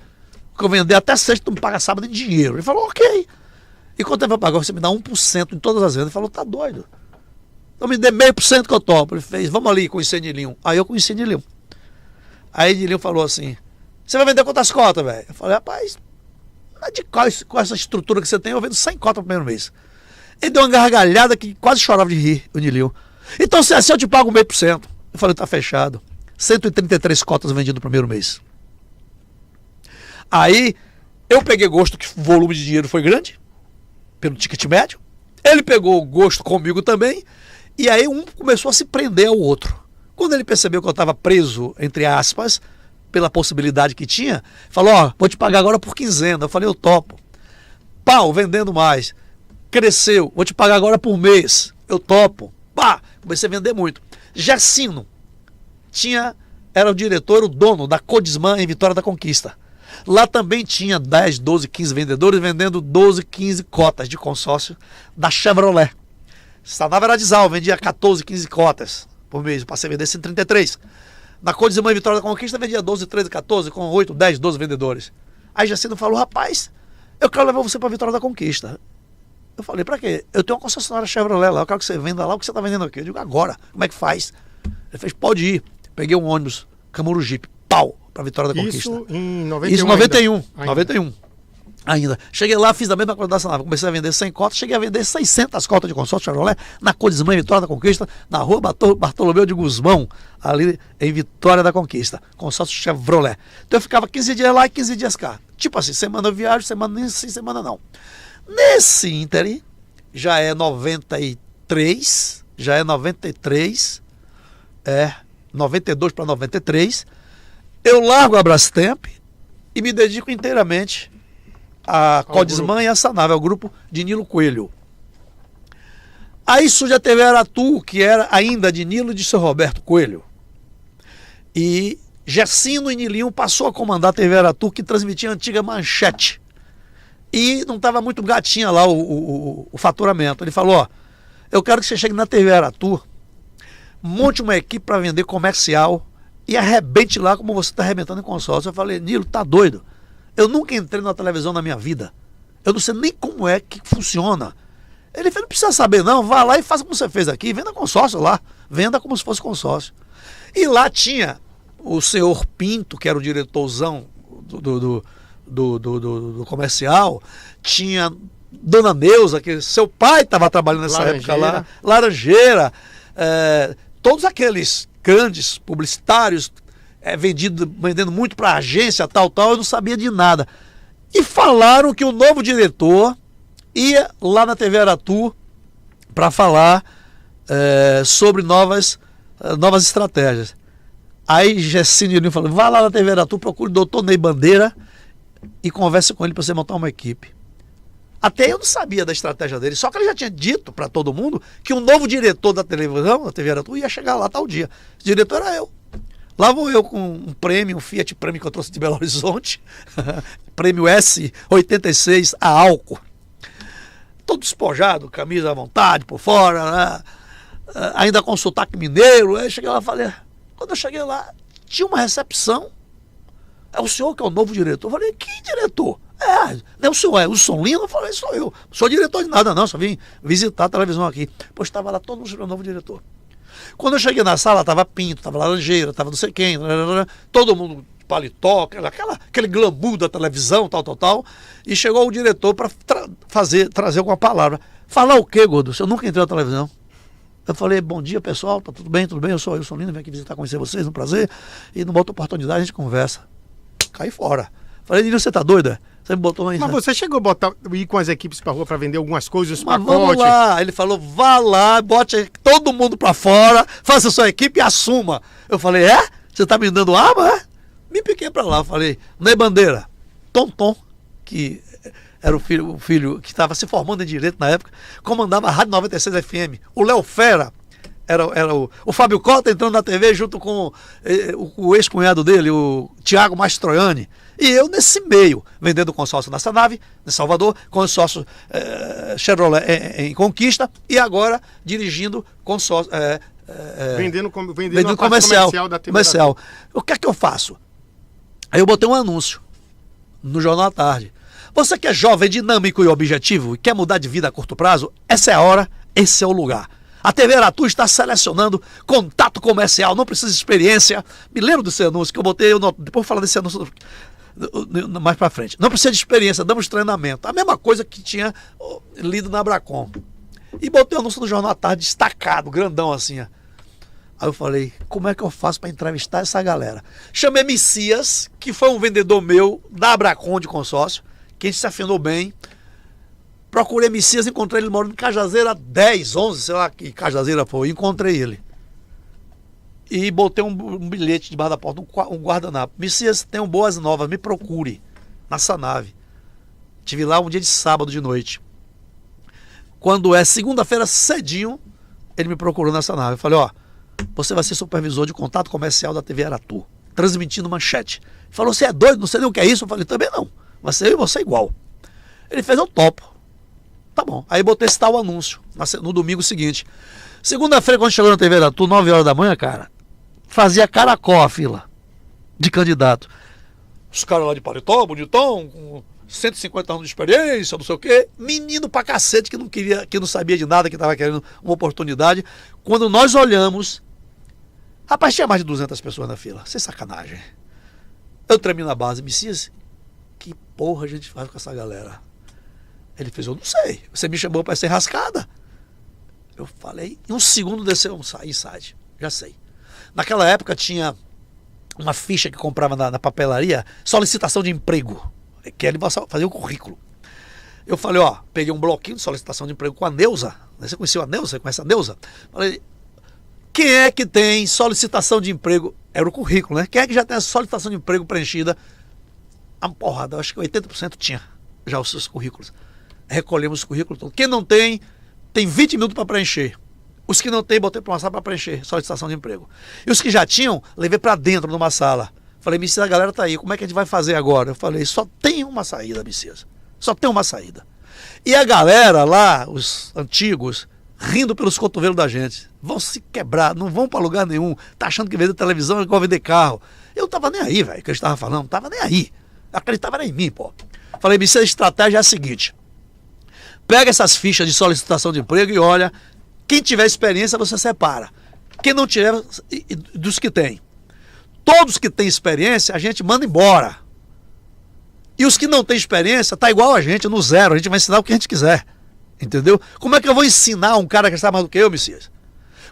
Que eu vender até sexta, tu me paga sábado em dinheiro. Ele falou, ok. E quanto tempo vai pagar? Você me dá 1% em todas as vendas. Ele falou, tá doido. Então me dê 0,5% que eu topo. Ele fez, vamos ali conhecer Nilinho. Aí eu conheci Nilinho. Aí Nilinho falou assim, você vai vender quantas cotas, velho? Eu falei, rapaz, com essa estrutura que você tem, eu vendo 100 cotas no primeiro mês. Ele deu uma gargalhada que quase chorava de rir, o Nilinho. Então se assim eu te pago 0,5%. Eu falei, tá fechado. 133 cotas vendidas no primeiro mês. Aí, eu peguei gosto que o volume de dinheiro foi grande, pelo ticket médio. Ele pegou gosto comigo também, e aí um começou a se prender ao outro. Quando ele percebeu que eu estava preso, entre aspas, pela possibilidade que tinha, falou, ó, vou te pagar agora por quinzena. Eu falei, eu topo. Pau, vendendo mais. Cresceu, vou te pagar agora por mês. Eu topo. Pá, comecei a vender muito. Gersino era o diretor, o dono da Codisman em Vitória da Conquista. Lá também tinha 10, 12, 15 vendedores vendendo 12, 15 cotas de consórcio da Chevrolet. Sanava era Dizal, vendia 14, 15 cotas por mês. Eu passei a vender 133. Na Codisman em Vitória da Conquista vendia 12, 13, 14, com 8, 10, 12 vendedores. Aí Jacinto falou, rapaz, eu quero levar você para Vitória da Conquista. Eu falei, pra quê? Eu tenho uma concessionária Chevrolet lá, eu quero que você venda lá o que você tá vendendo aqui. Eu digo, agora, como é que faz? Ele fez, pode ir. Peguei um ônibus, Camurugipe, pau, pra Vitória da Conquista. Isso em 91. Isso em 91. Ainda. 91. Ainda. Cheguei lá, fiz a mesma coisa da Sanava. Comecei a vender 100 cotas, cheguei a vender 600 cotas de consórcio Chevrolet na Codismã, em Vitória da Conquista, na rua Bartolomeu de Guzmão, ali em Vitória da Conquista. Consórcio Chevrolet. Então eu ficava 15 dias lá e 15 dias cá. Tipo assim, semana eu viajo, semana sim, semana não. Nesse ínterim, já é 93, 92 para 93, eu largo a Brastemp e me dedico inteiramente a Codismã e a Sanava, é o grupo de Nilo Coelho. Aí surge a TV Aratu, que era ainda de Nilo e de seu Roberto Coelho. E Gessino e Nilinho passou a comandar a TV Aratu, que transmitia a antiga Manchete. E não estava muito gatinha lá o faturamento. Ele falou, ó, eu quero que você chegue na TV Aratu, monte uma equipe para vender comercial e arrebente lá como você está arrebentando em consórcio. Eu falei, Nilo, tá doido? Eu nunca entrei na televisão na minha vida. Eu não sei nem como é que funciona. Ele falou, não precisa saber não, vá lá e faça como você fez aqui, venda consórcio lá, venda como se fosse consórcio. E lá tinha o senhor Pinto, que era o diretorzão do comercial, tinha Dona Neuza, que seu pai estava trabalhando nessa época lá, Laranjeira, todos aqueles grandes publicitários, vendendo muito para agência, tal, eu não sabia de nada. E falaram que o novo diretor ia lá na TV Aratu para falar sobre novas estratégias. Aí Gessino e Nilinho falou, vá lá na TV Aratu, procure o doutor Ney Bandeira e converse com ele para você montar uma equipe. Até eu não sabia da estratégia dele, só que ele já tinha dito para todo mundo que um novo diretor da televisão, da TV Aratu, ia chegar lá tal dia. O diretor era eu. Lá vou eu com um prêmio, um Fiat Prêmio que eu trouxe de Belo Horizonte, prêmio S86 a álcool. Todo despojado, camisa à vontade, por fora, né? Ainda com sotaque mineiro. Aí cheguei lá e falei, quando eu cheguei lá, tinha uma recepção. É o senhor que é o novo diretor? Eu falei, que diretor? Não é o senhor, é o Wilson Lino? Eu falei, sou eu. Não sou diretor de nada não, só vim visitar a televisão aqui. Pois estava lá todo mundo sobre o novo diretor. Quando eu cheguei na sala, estava Pinto, estava Laranjeira, estava não sei quem, todo mundo de paletó, aquele glamour da televisão, tal. E chegou o diretor para trazer alguma palavra. Falar o quê, gordo? Eu nunca entrei na televisão. Eu falei, bom dia pessoal, tá tudo bem, eu sou o Wilson Lino, venho aqui visitar, conhecer vocês, um prazer. E numa outra oportunidade a gente conversa. Caí fora. Falei, Nino, você tá doida? Você me botou aí. Mas você chegou a ir com as equipes pra rua pra vender algumas coisas, os pacotes? Vamos lá. Ele falou, vá lá, bote todo mundo pra fora, faça a sua equipe e assuma. Eu falei, Você tá me dando arma, Me piquei pra lá. Falei, Ney Bandeira, Tom, que era o filho que estava se formando em Direito na época, comandava a Rádio 96 FM. O Léo Fera era o Fábio Cota entrando na TV junto com o ex-cunhado dele, o Tiago Mastroianni. E eu nesse meio, vendendo consórcio na Sanave, em Salvador, consórcio Chevrolet em Conquista, e agora dirigindo consórcio. Vendendo comercial da TV. Comercial. O que é que eu faço? Aí eu botei um anúncio no Jornal à Tarde. Você que é jovem, dinâmico e objetivo e quer mudar de vida a curto prazo, essa é a hora, esse é o lugar. A TV Aratu está selecionando contato comercial, não precisa de experiência. Me lembro desse anúncio que eu botei, depois vou falar desse anúncio mais pra frente. Não precisa de experiência, damos treinamento. A mesma coisa que tinha lido na Abracom. E botei o anúncio no Jornal à Tarde, destacado, grandão assim. Aí eu falei, como é que eu faço para entrevistar essa galera? Chamei Messias, que foi um vendedor meu da Abracom de consórcio, que a gente se afinou bem. Procurei Messias, encontrei ele morando em Cajazeira 10, 11, sei lá que Cajazeira foi. Encontrei ele. E botei um bilhete debaixo da porta, um guardanapo. Messias, tenho boas novas, me procure na Sanave. Estive lá um dia de sábado de noite. Quando é segunda-feira cedinho, ele me procurou na Sanave. Eu falei, você vai ser supervisor de contato comercial da TV Aratu, transmitindo Manchete. Ele falou, você é doido, não sei nem o que é isso? Eu falei, também não, vai ser eu e você igual. Ele fez, eu topo. Tá bom. Aí botei esse tal anúncio no domingo seguinte. Segunda-feira, quando chegou na TV Aratu, 9 horas da manhã, cara, fazia caracol a fila de candidato. Os caras lá de paletó, bonitão, com 150 anos de experiência, não sei o quê. Menino pra cacete que não queria, que não sabia de nada, que estava querendo uma oportunidade. Quando nós olhamos, rapaz, tinha mais de 200 pessoas na fila. Sem sacanagem. Eu tremi na base, Messias, que porra a gente faz com essa galera? Ele fez, eu não sei. Você me chamou para ser rascada. Eu falei, em um segundo desceu um insight. Já sei. Naquela época tinha uma ficha que comprava na papelaria, solicitação de emprego, que ele fazia o currículo. Eu falei, ó, peguei um bloquinho de solicitação de emprego com a Neuza. Você conheceu a Neuza? Você conhece a Neuza? Falei, quem é que tem solicitação de emprego? Era o currículo, né? Quem é que já tem a solicitação de emprego preenchida? Uma porrada, acho que 80% tinha já os seus currículos. Recolhemos os currículos todos. Quem não tem 20 minutos para preencher. Os que não tem, botei para uma sala para preencher, solicitação de emprego. E os que já tinham, levei para dentro de uma sala. Falei, Messias, a galera tá aí, como é que a gente vai fazer agora? Eu falei, só tem uma saída, Messias. Só tem uma saída. E a galera lá, os antigos, rindo pelos cotovelos da gente. Vão se quebrar, não vão para lugar nenhum. Tá achando que vender televisão é igual vender carro. Eu tava nem aí, velho, que eles estavam falando, não tava nem aí. Acreditava em mim, pô. Falei, Messias, a estratégia é a seguinte. Pega essas fichas de solicitação de emprego e olha, quem tiver experiência você separa. Quem não tiver, dos que tem. Todos que têm experiência, a gente manda embora. E os que não têm experiência, tá igual a gente, no zero. A gente vai ensinar o que a gente quiser. Entendeu? Como é que eu vou ensinar um cara que sabe mais do que eu, Messias?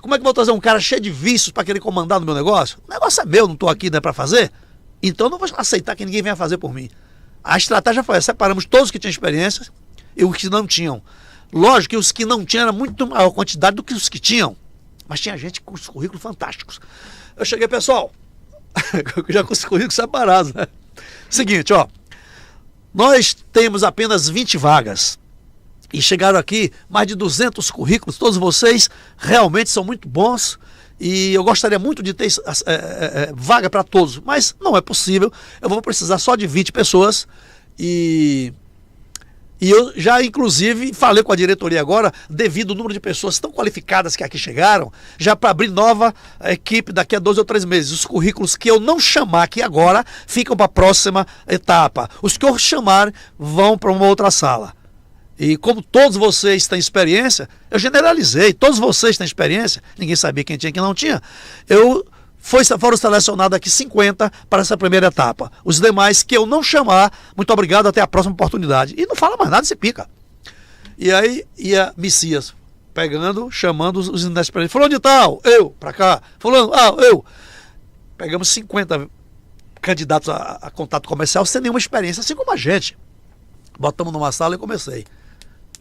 Como é que eu vou trazer um cara cheio de vícios para querer comandar no meu negócio? O negócio é meu, não estou aqui, né, para fazer. Então eu não vou aceitar que ninguém venha fazer por mim. A estratégia foi essa, separamos todos que tinham experiência e os que não tinham. Lógico que os que não tinham era muito maior quantidade do que os que tinham. Mas tinha gente com os currículos fantásticos. Eu cheguei, pessoal, já com os currículos separados, né? Seguinte, ó. Nós temos apenas 20 vagas. E chegaram aqui mais de 200 currículos. Todos vocês realmente são muito bons. E eu gostaria muito de ter vaga para todos. Mas não é possível. Eu vou precisar só de 20 pessoas. E eu já, inclusive, falei com a diretoria agora, devido ao número de pessoas tão qualificadas que aqui chegaram, já para abrir nova equipe daqui a 2 ou 3 meses. Os currículos que eu não chamar aqui agora ficam para a próxima etapa. Os que eu chamar vão para uma outra sala. E como todos vocês têm experiência, eu generalizei, todos vocês têm experiência, ninguém sabia quem tinha e quem não tinha. Foram selecionados aqui 50 para essa primeira etapa. Os demais que eu não chamar, muito obrigado, até a próxima oportunidade. E não fala mais nada, se pica. E aí ia Messias, pegando, chamando os inexperientes. Fulano de tal, eu, para cá. Fulano, eu. Pegamos 50 candidatos a contato comercial sem nenhuma experiência, assim como a gente. Botamos numa sala e comecei.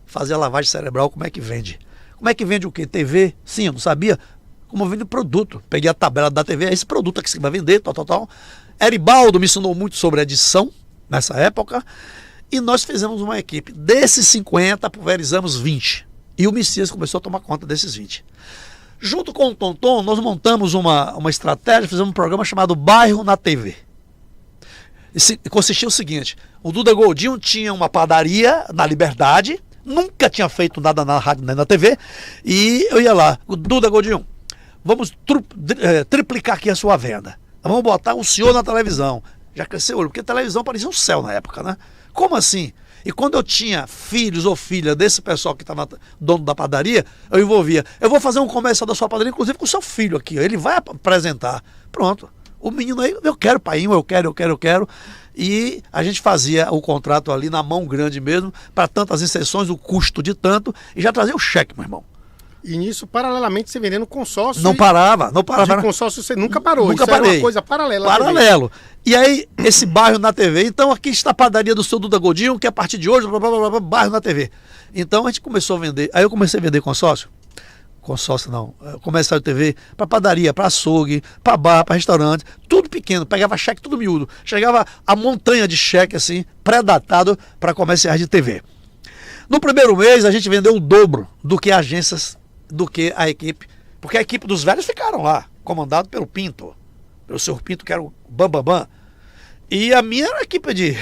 Fazer a lavagem cerebral, como é que vende? Como é que vende o quê? TV? Sim, eu não sabia. Como vende o produto. Peguei a tabela da TV, esse produto aqui que você vai vender, tal. Eribaldo me ensinou muito sobre edição, nessa época, e nós fizemos uma equipe. Desses 50, pulverizamos 20. E o Messias começou a tomar conta desses 20. Junto com o Tonton, nós montamos uma estratégia, fizemos um programa chamado Bairro na TV. Consistia o seguinte, o Duda Goldinho tinha uma padaria na Liberdade, nunca tinha feito nada na rádio nem na TV, e eu ia lá, Duda Goldinho, vamos triplicar aqui a sua venda, vamos botar o senhor na televisão. Já cresceu o olho, porque a televisão parecia um céu na época, né? Como assim? E quando eu tinha filhos ou filha desse pessoal que estava dono da padaria, eu envolvia, eu vou fazer um comercial da sua padaria, inclusive com o seu filho aqui, ele vai apresentar, pronto. O menino aí, eu quero, painho, eu quero. E a gente fazia o contrato ali na mão grande mesmo, para tantas inserções, o custo de tanto, e já trazia o cheque, meu irmão. E nisso, paralelamente, você vendendo consórcio. Não parava. De consórcio você nunca parou. Nunca Isso parei. Era uma coisa paralela. Paralelo. E aí, esse bairro na TV. Então, aqui está a padaria do seu Duda Godinho, que a partir de hoje, bairro na TV. Então, a gente começou a vender. Aí eu comecei a vender consórcio. Consórcio não, comercial de TV, para padaria, para açougue, para bar, para restaurante, tudo pequeno, pegava cheque tudo miúdo, chegava a montanha de cheque assim, pré-datado para comerciais de TV. No primeiro mês a gente vendeu o dobro do que agências, do que a equipe, porque a equipe dos velhos ficaram lá, comandado pelo Pinto, pelo senhor Pinto, que era o Bambambam, e a minha era a equipe de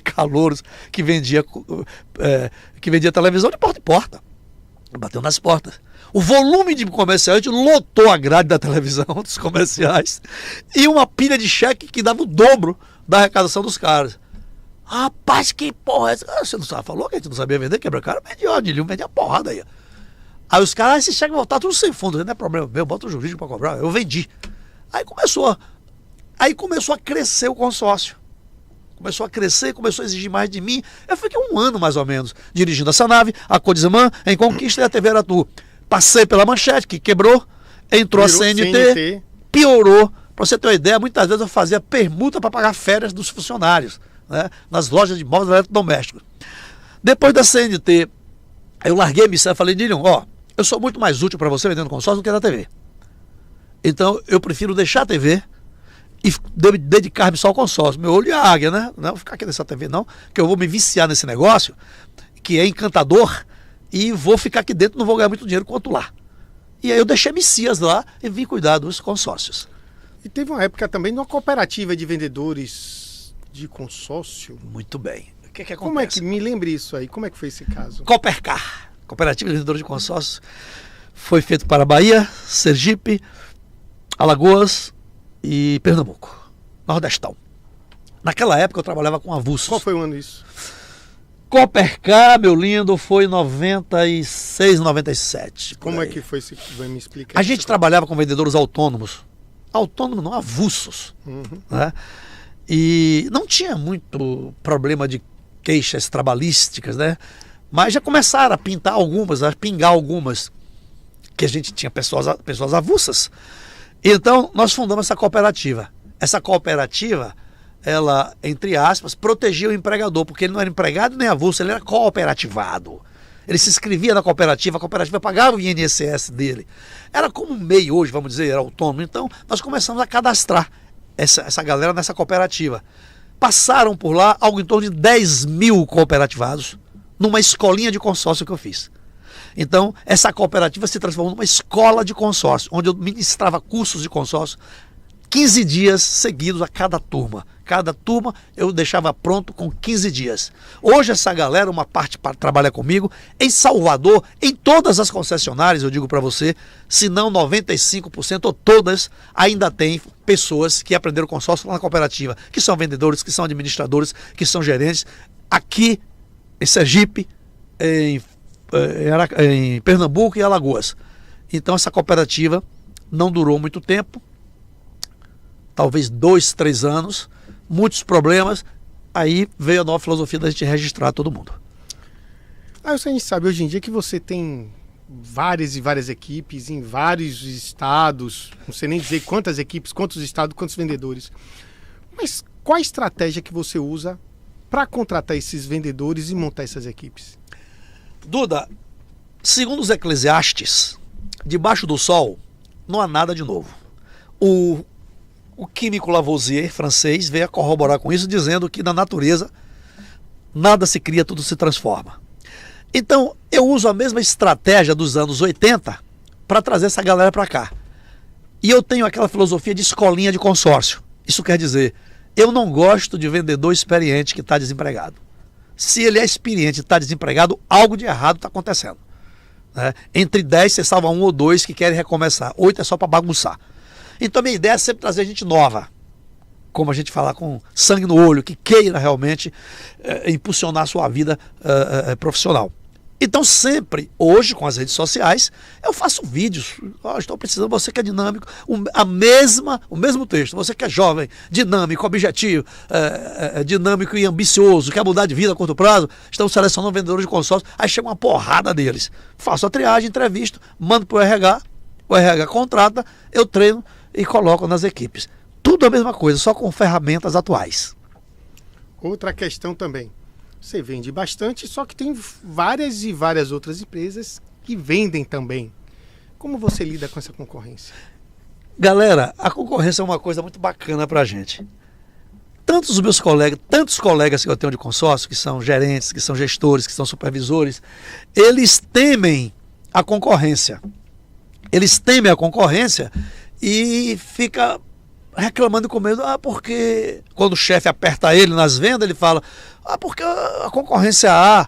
calouros que vendia televisão de porta em porta, bateu nas portas. O volume de comerciante lotou a grade da televisão, dos comerciais, e uma pilha de cheque que dava o dobro da arrecadação dos caras. Rapaz, que porra é essa? Você não sabe, falou que a gente não sabia vender quebra-cara? Vendia ordem, vendia porrada aí. Aí os caras, se chega a voltar tudo sem fundo, não é problema meu, bota o jurídico para cobrar, eu vendi. Aí começou a crescer o consórcio. Começou a crescer, começou a exigir mais de mim. Eu fiquei 1 ano, mais ou menos, dirigindo essa nave, a Codizamã, em Conquista e a TV Aratu. Passei pela Manchete, que quebrou, entrou a CNT, piorou. Para você ter uma ideia, muitas vezes eu fazia permuta para pagar férias dos funcionários, né, nas lojas de móveis eletrodomésticos. Depois da CNT, eu larguei a missão e falei, Nilton, eu sou muito mais útil para você vendendo consórcio do que na TV. Então, eu prefiro deixar a TV e dedicar-me só ao consórcio. Meu olho é a águia, né? Não vou ficar aqui nessa TV, não, que eu vou me viciar nesse negócio, que é encantador, e vou ficar aqui dentro, não vou ganhar muito dinheiro quanto lá. E aí eu deixei Messias lá e vim cuidar dos consórcios. E teve uma época também de uma cooperativa de vendedores de consórcio. Muito bem. O que acontece? Como é que, me lembre isso aí, como é que foi esse caso? Coopercar, Cooperativa de Vendedores de Consórcios, foi feito para Bahia, Sergipe, Alagoas e Pernambuco, Nordestão. Naquela época eu trabalhava com avulsos. Qual foi o ano isso? Coopercar, meu lindo, foi em 96, 97. Como é que foi? Vai me explicar. A gente trabalhava com vendedores autônomos. Autônomos não, avulsos. Né? E não tinha muito problema de queixas trabalhísticas, né? Mas já começaram a pintar algumas, a pingar algumas, que a gente tinha pessoas avulsas. Então, nós fundamos essa cooperativa. Essa cooperativa, ela, entre aspas, protegia o empregador, porque ele não era empregado nem avulso, ele era cooperativado. Ele se inscrevia na cooperativa, a cooperativa pagava o INSS dele. Era como um MEI hoje, vamos dizer, era autônomo. Então, nós começamos a cadastrar essa galera nessa cooperativa. Passaram por lá algo em torno de 10 mil cooperativados numa escolinha de consórcio que eu fiz. Então, essa cooperativa se transformou numa escola de consórcio, onde eu ministrava cursos de consórcio 15 dias seguidos a cada turma. Cada turma eu deixava pronto com 15 dias. Hoje essa galera, uma parte trabalha comigo em Salvador, em todas as concessionárias, eu digo para você, se não 95% ou todas, ainda tem pessoas que aprenderam consórcio lá na cooperativa, que são vendedores, que são administradores, que são gerentes, aqui em Sergipe, em Pernambuco e Alagoas. Então essa cooperativa não durou muito tempo, talvez 2, 3 anos, muitos problemas, aí veio a nova filosofia da gente registrar todo mundo. A gente sabe hoje em dia que você tem várias e várias equipes em vários estados, não sei nem dizer quantas equipes, quantos estados, quantos vendedores. Mas qual a estratégia que você usa para contratar esses vendedores e montar essas equipes? Duda, segundo os Eclesiastes, debaixo do sol não há nada de novo. O químico Lavoisier, francês, veio a corroborar com isso, dizendo que na natureza nada se cria, tudo se transforma. Então, eu uso a mesma estratégia dos anos 80 para trazer essa galera para cá. E eu tenho aquela filosofia de escolinha de consórcio. Isso quer dizer, eu não gosto de vendedor experiente que está desempregado. Se ele é experiente e está desempregado, algo de errado está acontecendo. Né? Entre 10 você salva 1 ou 2 que querem recomeçar. 8 é só para bagunçar. Então a minha ideia é sempre trazer gente nova, como a gente fala, com sangue no olho, que queira realmente impulsionar a sua vida profissional. Então sempre, hoje com as redes sociais, eu faço vídeos. Estou precisando, você que é dinâmico, o mesmo texto, você que é jovem, dinâmico, objetivo, dinâmico e ambicioso, quer mudar de vida a curto prazo, estão selecionando vendedores de consórcio, aí chega uma porrada deles. Faço a triagem, entrevisto, mando para o RH contrata, eu treino e coloco nas equipes. Tudo a mesma coisa, só com ferramentas atuais. Outra questão também. Você vende bastante, só que tem várias e várias outras empresas que vendem também. Como você lida com essa concorrência? Galera, a concorrência é uma coisa muito bacana pra gente. Tantos colegas que eu tenho de consórcio, que são gerentes, que são gestores, que são supervisores, eles temem a concorrência. Eles temem a concorrência e fica reclamando com medo, porque quando o chefe aperta ele nas vendas, ele fala, porque a concorrência A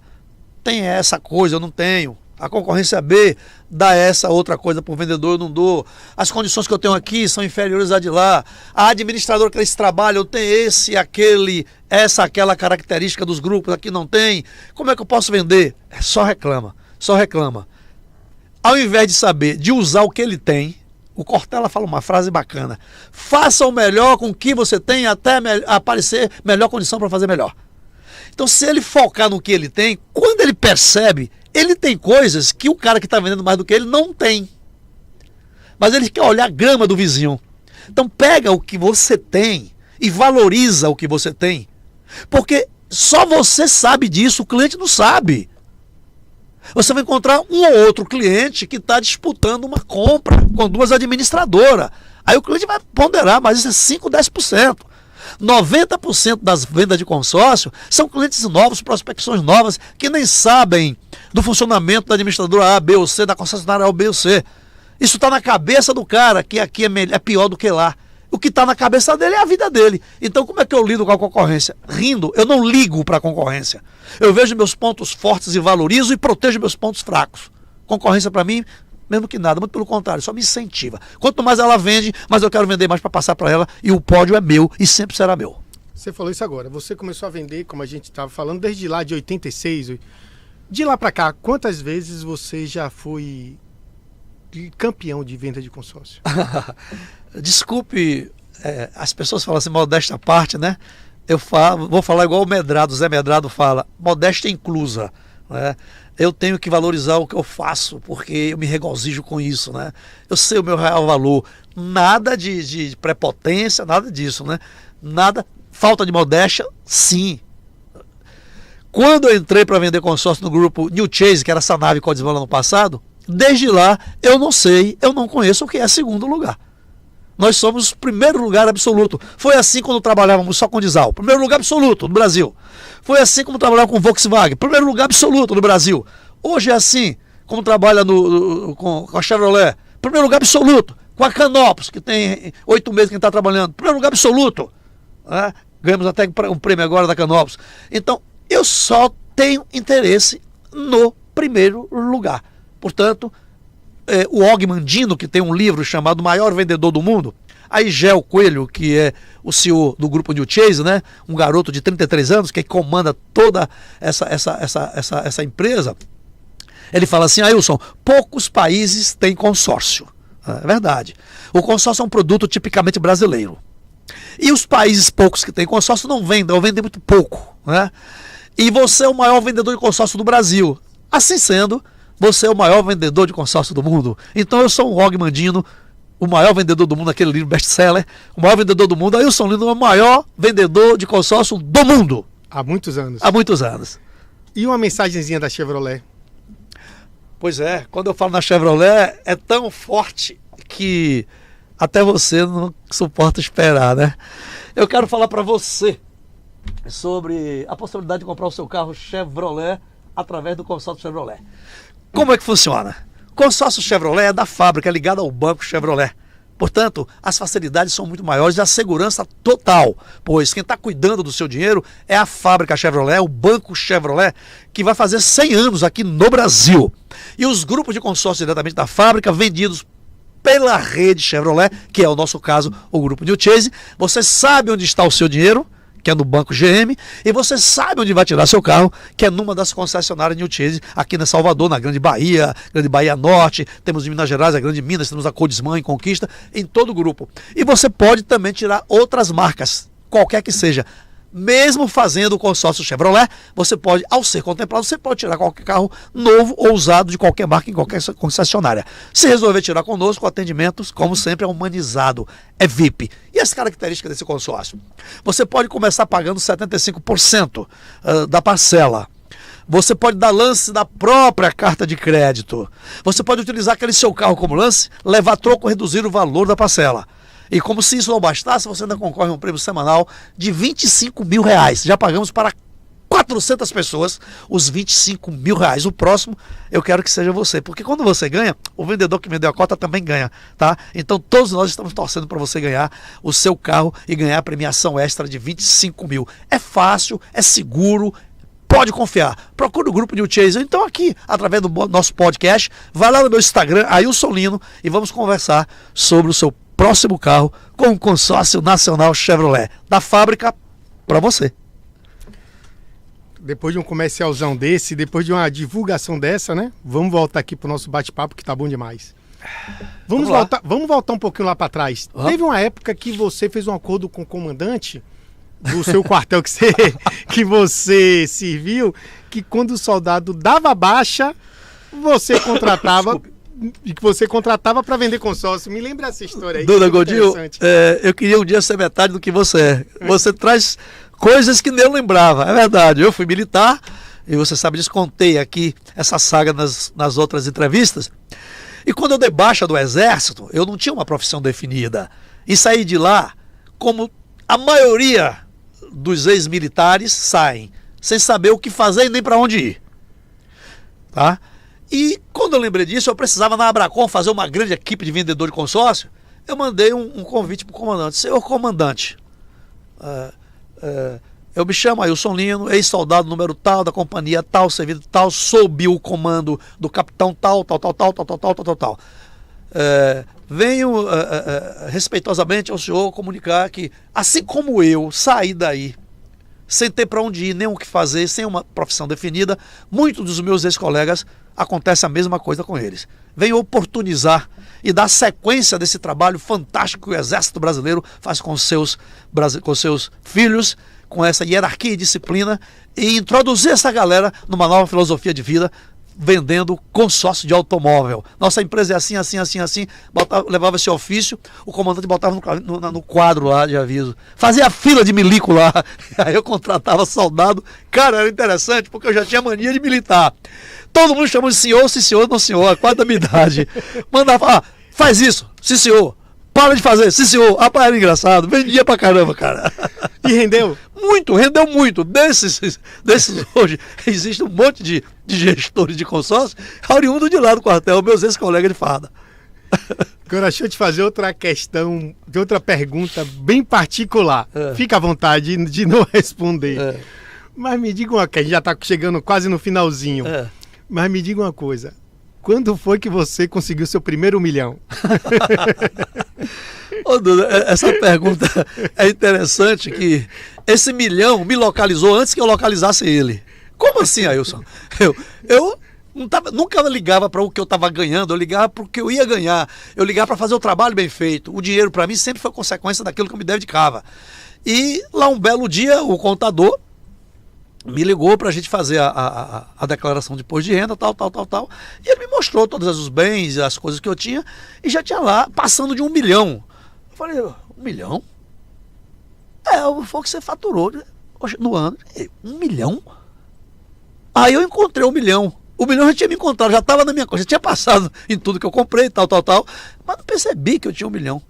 tem essa coisa, eu não tenho. A concorrência B dá essa outra coisa para o vendedor, eu não dou. As condições que eu tenho aqui são inferiores à de lá. A administradora que esse trabalho, eu tenho esse, aquele, essa, aquela característica dos grupos, aqui não tem. Como é que eu posso vender? Só reclama, só reclama. Ao invés de saber, de usar o que ele tem, o Cortella fala uma frase bacana: faça o melhor com o que você tem até aparecer melhor condição para fazer melhor. Então, se ele focar no que ele tem, quando ele percebe, ele tem coisas que o cara que está vendendo mais do que ele não tem. Mas ele quer olhar a grama do vizinho. Então, pega o que você tem e valoriza o que você tem. Porque só você sabe disso, o cliente não sabe. Você vai encontrar um ou outro cliente que está disputando uma compra com duas administradoras. Aí o cliente vai ponderar, mas isso é 5, 10%. 90% das vendas de consórcio são clientes novos, prospecções novas, que nem sabem do funcionamento da administradora A, B ou C, da concessionária A ou B ou C. Isso está na cabeça do cara, que aqui é pior do que lá. O que está na cabeça dele é a vida dele. Então, como é que eu lido com a concorrência? Rindo. Eu não ligo para a concorrência. Eu vejo meus pontos fortes e valorizo e protejo meus pontos fracos. Concorrência, para mim, mesmo que nada, muito pelo contrário, só me incentiva. Quanto mais ela vende, mais eu quero vender mais para passar para ela, e o pódio é meu e sempre será meu. Você falou isso agora. Você começou a vender, como a gente estava falando, desde lá de 86. De lá para cá, quantas vezes você já foi campeão de venda de consórcio? Desculpe, as pessoas falam assim, modéstia à parte, né? Vou falar igual o Medrado, Zé Medrado fala, modéstia inclusa, né? Eu tenho que valorizar o que eu faço, porque eu me regozijo com isso, né? Eu sei o meu real valor, nada de prepotência, nada disso, né? Nada, falta de modéstia, sim. Quando eu entrei para vender consórcio no grupo New Chase, que era essa nave que eu desenvolvi no passado, desde lá eu não sei, eu não conheço o que é segundo lugar. Nós somos o primeiro lugar absoluto. Foi assim quando trabalhávamos só com diesel. Primeiro lugar absoluto no Brasil. Foi assim como trabalhava com Volkswagen. Primeiro lugar absoluto no Brasil. Hoje é assim como trabalha com a Chevrolet. Primeiro lugar absoluto. Com a Canopus, que tem 8 meses que a gente está trabalhando. Primeiro lugar absoluto. Né? Ganhamos até um prêmio agora da Canopus. Então, eu só tenho interesse no primeiro lugar. Portanto, o Og Mandino, que tem um livro chamado O Maior Vendedor do Mundo, a Igel Coelho, que é o CEO do grupo New Chase, né? Um garoto de 33 anos que comanda toda essa empresa, ele fala assim: Ailson, poucos países têm consórcio. É verdade. O consórcio é um produto tipicamente brasileiro. E os países poucos que têm consórcio não vendem, ou vendem muito pouco, né? E você é o maior vendedor de consórcio do Brasil. Assim sendo, você é o maior vendedor de consórcio do mundo. Então eu sou um Og Mandino, o maior vendedor do mundo, aquele livro best-seller, o maior vendedor do mundo. Ailson Lino é o maior vendedor de consórcio do mundo. Há muitos anos. Há muitos anos. E uma mensagenzinha da Chevrolet? Pois é, quando eu falo na Chevrolet, é tão forte que até você não suporta esperar, né? Eu quero falar para você sobre a possibilidade de comprar o seu carro Chevrolet através do consórcio Chevrolet. Como é que funciona? O consórcio Chevrolet é da fábrica, é ligado ao banco Chevrolet. Portanto, as facilidades são muito maiores e a segurança total, pois quem está cuidando do seu dinheiro é a fábrica Chevrolet, o banco Chevrolet, que vai fazer 100 anos aqui no Brasil. E os grupos de consórcio diretamente da fábrica, vendidos pela rede Chevrolet, que é o nosso caso, o grupo New Chase. Você sabe onde está o seu dinheiro, que é no Banco GM, e você sabe onde vai tirar seu carro, que é numa das concessionárias New Chase, aqui na Salvador, na Grande Bahia Norte, temos em Minas Gerais, a Grande Minas, temos a Codisman em Conquista, em todo o grupo. E você pode também tirar outras marcas, qualquer que seja. Mesmo fazendo o consórcio Chevrolet, você pode, ao ser contemplado, você pode tirar qualquer carro novo ou usado de qualquer marca em qualquer concessionária. Se resolver tirar conosco, atendimentos, como sempre, é humanizado, é VIP. E as características desse consórcio? Você pode começar pagando 75% da parcela. Você pode dar lance da própria carta de crédito. Você pode utilizar aquele seu carro como lance, levar troco, reduzir o valor da parcela. E como se isso não bastasse, você ainda concorre a um prêmio semanal de R$25 mil. Já pagamos para 400 pessoas os R$25 mil. O próximo eu quero que seja você, porque quando você ganha, o vendedor que vendeu a cota também ganha, tá? Então todos nós estamos torcendo para você ganhar o seu carro e ganhar a premiação extra de R$25 mil. É fácil, é seguro, pode confiar. Procure o grupo New Chaser. Então aqui, através do nosso podcast, vai lá no meu Instagram, Ailson Lino, e vamos conversar sobre o seu próximo carro com o consórcio nacional Chevrolet. Da fábrica para você. Depois de um comercialzão desse, depois de uma divulgação dessa, né? Vamos voltar aqui pro nosso bate-papo, que tá bom demais. Vamos voltar um pouquinho lá para trás. Teve uma época que você fez um acordo com o comandante do seu quartel que você serviu, que quando o soldado dava baixa, você contratava e que você contratava para vender consórcio. Me lembra essa história aí. Duda Godinho, eu queria um dia ser metade do que você é. Você traz coisas que nem eu lembrava. É verdade, eu fui militar, e você sabe disso, contei aqui essa saga nas outras entrevistas. E quando eu dei baixa do exército, eu não tinha uma profissão definida. E saí de lá como a maioria dos ex-militares saem, sem saber o que fazer e nem para onde ir. Tá? E quando eu lembrei disso, eu precisava na Abracom fazer uma grande equipe de vendedor de consórcio. Eu mandei um convite para o comandante. Senhor comandante, eu me chamo Ailson Lino, ex-soldado número tal, da companhia tal, servido tal, sob o comando do capitão tal. Venho respeitosamente ao senhor comunicar que, assim como eu saí daí, sem ter para onde ir, nem o que fazer, sem uma profissão definida, muitos dos meus ex-colegas acontece a mesma coisa com eles. Venho oportunizar e dar sequência desse trabalho fantástico que o Exército Brasileiro faz com seus filhos, com essa hierarquia e disciplina, e introduzir essa galera numa nova filosofia de vida, vendendo consórcio de automóvel. Nossa empresa é assim, levava esse ofício, o comandante botava no quadro lá de aviso, fazia fila de milico lá, aí eu contratava soldado. Cara, era interessante, porque eu já tinha mania de militar. Todo mundo chamava de senhor, sim senhor, não senhor, quase da minha idade. Mandava, faz isso, sim senhor. Para de fazer, sim senhor. Rapaz, era engraçado, vendia pra caramba, cara. E rendeu? Rendeu muito. Desses hoje, existe um monte de gestores de consórcio, oriundo de lá do quartel, meus ex-colegas de farda. Agora, deixa eu te fazer outra questão, de outra pergunta bem particular. Fica à vontade de não responder. Mas me diga uma coisa, a gente já está chegando quase no finalzinho. Mas me diga uma coisa. Quando foi que você conseguiu seu primeiro 1 milhão? Ô, Duda, essa pergunta é interessante, que esse 1 milhão me localizou antes que eu localizasse ele. Como assim, Ailson? Eu nunca ligava para o que eu estava ganhando, eu ligava para o que eu ia ganhar. Eu ligava para fazer o trabalho bem feito. O dinheiro para mim sempre foi consequência daquilo que eu me dedicava. E lá um belo dia, o contador me ligou para a gente fazer a declaração de imposto de renda, tal. E ele me mostrou todos os bens, as coisas que eu tinha, e já tinha lá, passando de 1 milhão. Eu falei, 1 milhão? Foi o que você faturou no ano. 1 milhão? Aí eu encontrei 1 milhão. 1 milhão já tinha me encontrado, já estava na minha conta, já tinha passado em tudo que eu comprei, tal. Mas não percebi que eu tinha 1 milhão.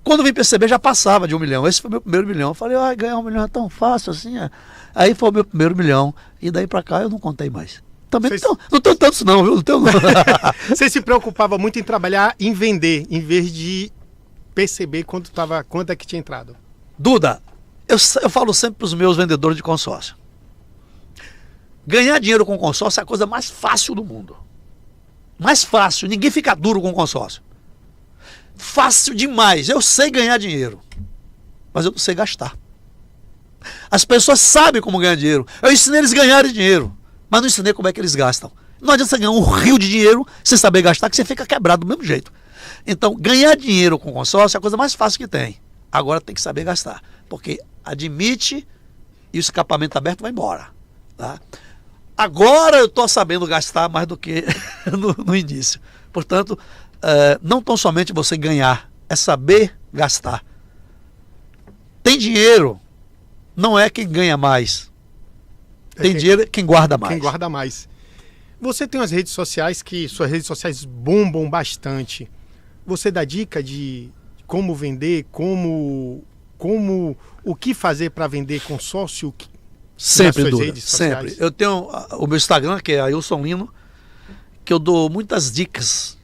Quando eu vim perceber, já passava de 1 milhão. Esse foi o meu primeiro 1 milhão. Eu falei, ganhar 1 milhão é tão fácil assim. Aí foi o meu primeiro 1 milhão. E daí pra cá eu não contei mais. Também não tenho tantos não, viu? Não tenho não. Você se preocupava muito em trabalhar, em vender, em vez de perceber quanto é que tinha entrado? Duda, eu falo sempre pros meus vendedores de consórcio. Ganhar dinheiro com consórcio é a coisa mais fácil do mundo. Mais fácil. Ninguém fica duro com consórcio. Fácil demais. Eu sei ganhar dinheiro, mas eu não sei gastar. As pessoas sabem como ganhar dinheiro. Eu ensinei eles a ganharem dinheiro, mas não ensinei como é que eles gastam. Não adianta você ganhar um rio de dinheiro sem saber gastar, que você fica quebrado do mesmo jeito. Então, ganhar dinheiro com consórcio é a coisa mais fácil que tem. Agora tem que saber gastar, porque admite e o escapamento aberto vai embora. Tá? Agora eu estou sabendo gastar mais do que no início. Portanto, não tão somente você ganhar, é saber gastar. Tem dinheiro, não é quem ganha mais. Tem dinheiro quem guarda mais. Quem guarda mais. Você tem as redes sociais que suas redes sociais bombam bastante. Você dá dica de como vender, o que fazer para vender consórcio? Sempre, Duda, sempre. Eu tenho o meu Instagram, que é Ailson Lino, que eu dou muitas dicas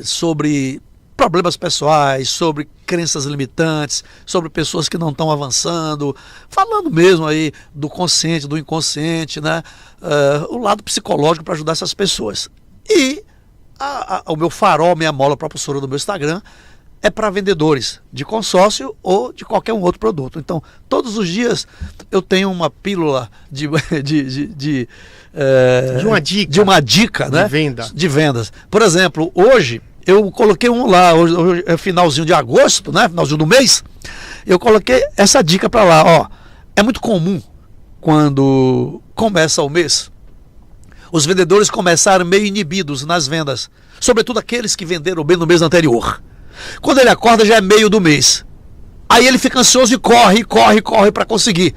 sobre problemas pessoais, sobre crenças limitantes, sobre pessoas que não estão avançando, falando mesmo aí do consciente, do inconsciente, né? O lado psicológico para ajudar essas pessoas. E o meu farol, minha mola propulsora do meu Instagram é para vendedores de consórcio ou de qualquer um outro produto. Então, todos os dias eu tenho uma pílula de uma dica, né? De vendas. Por exemplo, hoje eu coloquei um lá, hoje é finalzinho de agosto, né? Finalzinho do mês, eu coloquei essa dica para lá, ó. É muito comum quando começa o mês, os vendedores começaram meio inibidos nas vendas, sobretudo aqueles que venderam bem no mês anterior. Quando ele acorda já é meio do mês. Aí ele fica ansioso e corre para conseguir.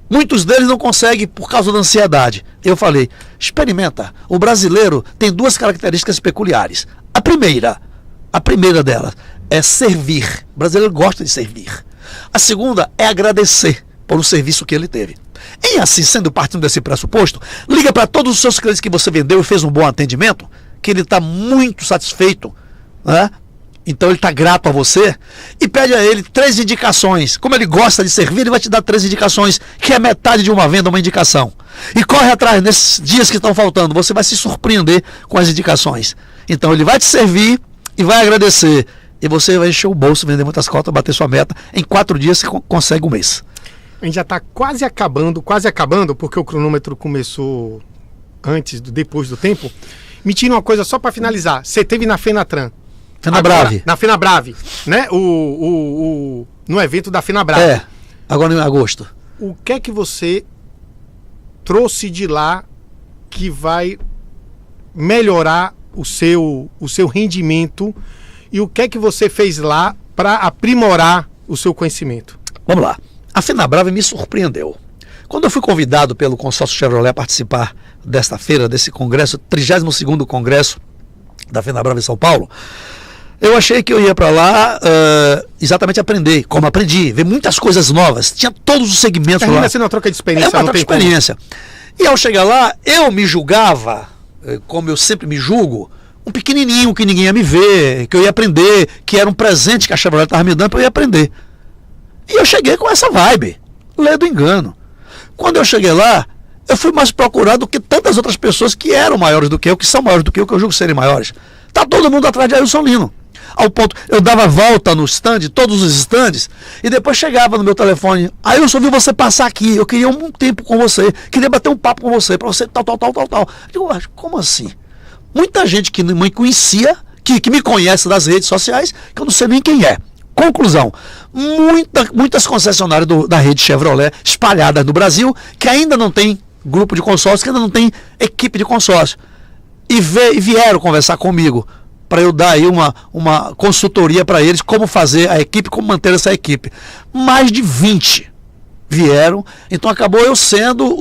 Muitos deles não conseguem por causa da ansiedade. Eu falei, experimenta. O brasileiro tem duas características peculiares. A primeira delas é servir. O brasileiro gosta de servir. A segunda é agradecer por o serviço que ele teve. E assim, partindo desse pressuposto, liga para todos os seus clientes que você vendeu e fez um bom atendimento, que ele está muito satisfeito, né? Então ele está grato a você, e pede a ele 3 indicações. Como ele gosta de servir, ele vai te dar 3 indicações, que é metade de uma venda, uma indicação. E corre atrás nesses dias que estão faltando, você vai se surpreender com as indicações. Então ele vai te servir e vai agradecer, e você vai encher o bolso, vender muitas cotas, bater sua meta. Em 4 dias você consegue um mês. A gente já está quase acabando, porque o cronômetro começou depois do tempo. Me tira uma coisa só para finalizar. Você teve na Fenatran. Fenabrave. Na Fenabrave, né? No evento da Fenabrave. Agora em agosto. O que é que você trouxe de lá que vai melhorar o seu rendimento, e o que é que você fez lá para aprimorar o seu conhecimento? Vamos lá. A Fenabrave me surpreendeu. Quando eu fui convidado pelo consórcio Chevrolet a participar desta feira, desse congresso, 32º congresso da Fenabrave em São Paulo, eu achei que eu ia para lá exatamente aprender, como aprendi, ver muitas coisas novas. Tinha todos os segmentos lá. Termina sendo uma troca de experiência. Uma troca de experiência. E ao chegar lá, eu me julgava, como eu sempre me julgo, um pequenininho que ninguém ia me ver, que eu ia aprender, que era um presente que a Chevrolet estava me dando para eu ir aprender. E eu cheguei com essa vibe, lê do engano. Quando eu cheguei lá, eu fui mais procurado do que tantas outras pessoas que eram maiores do que eu, que são maiores do que eu julgo serem maiores. Tá todo mundo atrás de Ailson Lino. Ao ponto, eu dava volta no stand, todos os stands, e depois chegava no meu telefone, Ailson, vi você passar aqui, eu queria um tempo com você, queria bater um papo com você, para você tal. Eu digo, como assim? Muita gente que me conhecia, que me conhece das redes sociais, que eu não sei nem quem é. Conclusão, muitas concessionárias da rede Chevrolet espalhadas no Brasil, que ainda não tem grupo de consórcio, que ainda não tem equipe de consórcio, e vieram conversar comigo para eu dar aí uma consultoria para eles, como fazer a equipe, como manter essa equipe. Mais de 20 vieram, então acabou eu sendo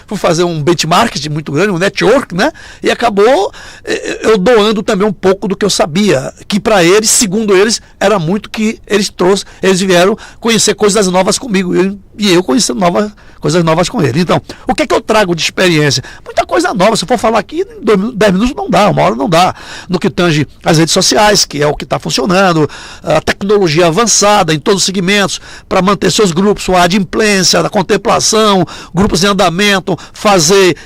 fui fazer um benchmark muito grande, um network, né? E acabou eu doando também um pouco do que eu sabia, que para eles, segundo eles, era muito que eles vieram conhecer coisas novas comigo, e eu conhecendo coisas novas com eles. Então, o que é que eu trago de experiência? Muita coisa nova. Se eu for falar aqui, em 10 minutos não dá, 1 hora não dá. No que tange as redes sociais, que é o que está funcionando, a tecnologia avançada em todos os segmentos, para manter seus grupos, sua adimplência, a contemplação, grupos em andamento, fazer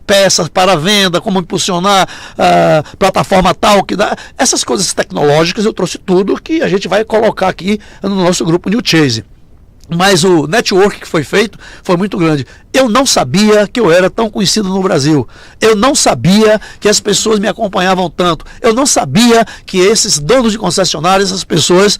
peças para venda, como impulsionar plataforma tal, que dá. Essas coisas tecnológicas eu trouxe tudo que a gente vai colocar aqui no nosso grupo New Chase. Mas o network que foi feito foi muito grande. Eu não sabia que eu era tão conhecido no Brasil. Eu não sabia que as pessoas me acompanhavam tanto. Eu não sabia que esses donos de concessionárias, essas pessoas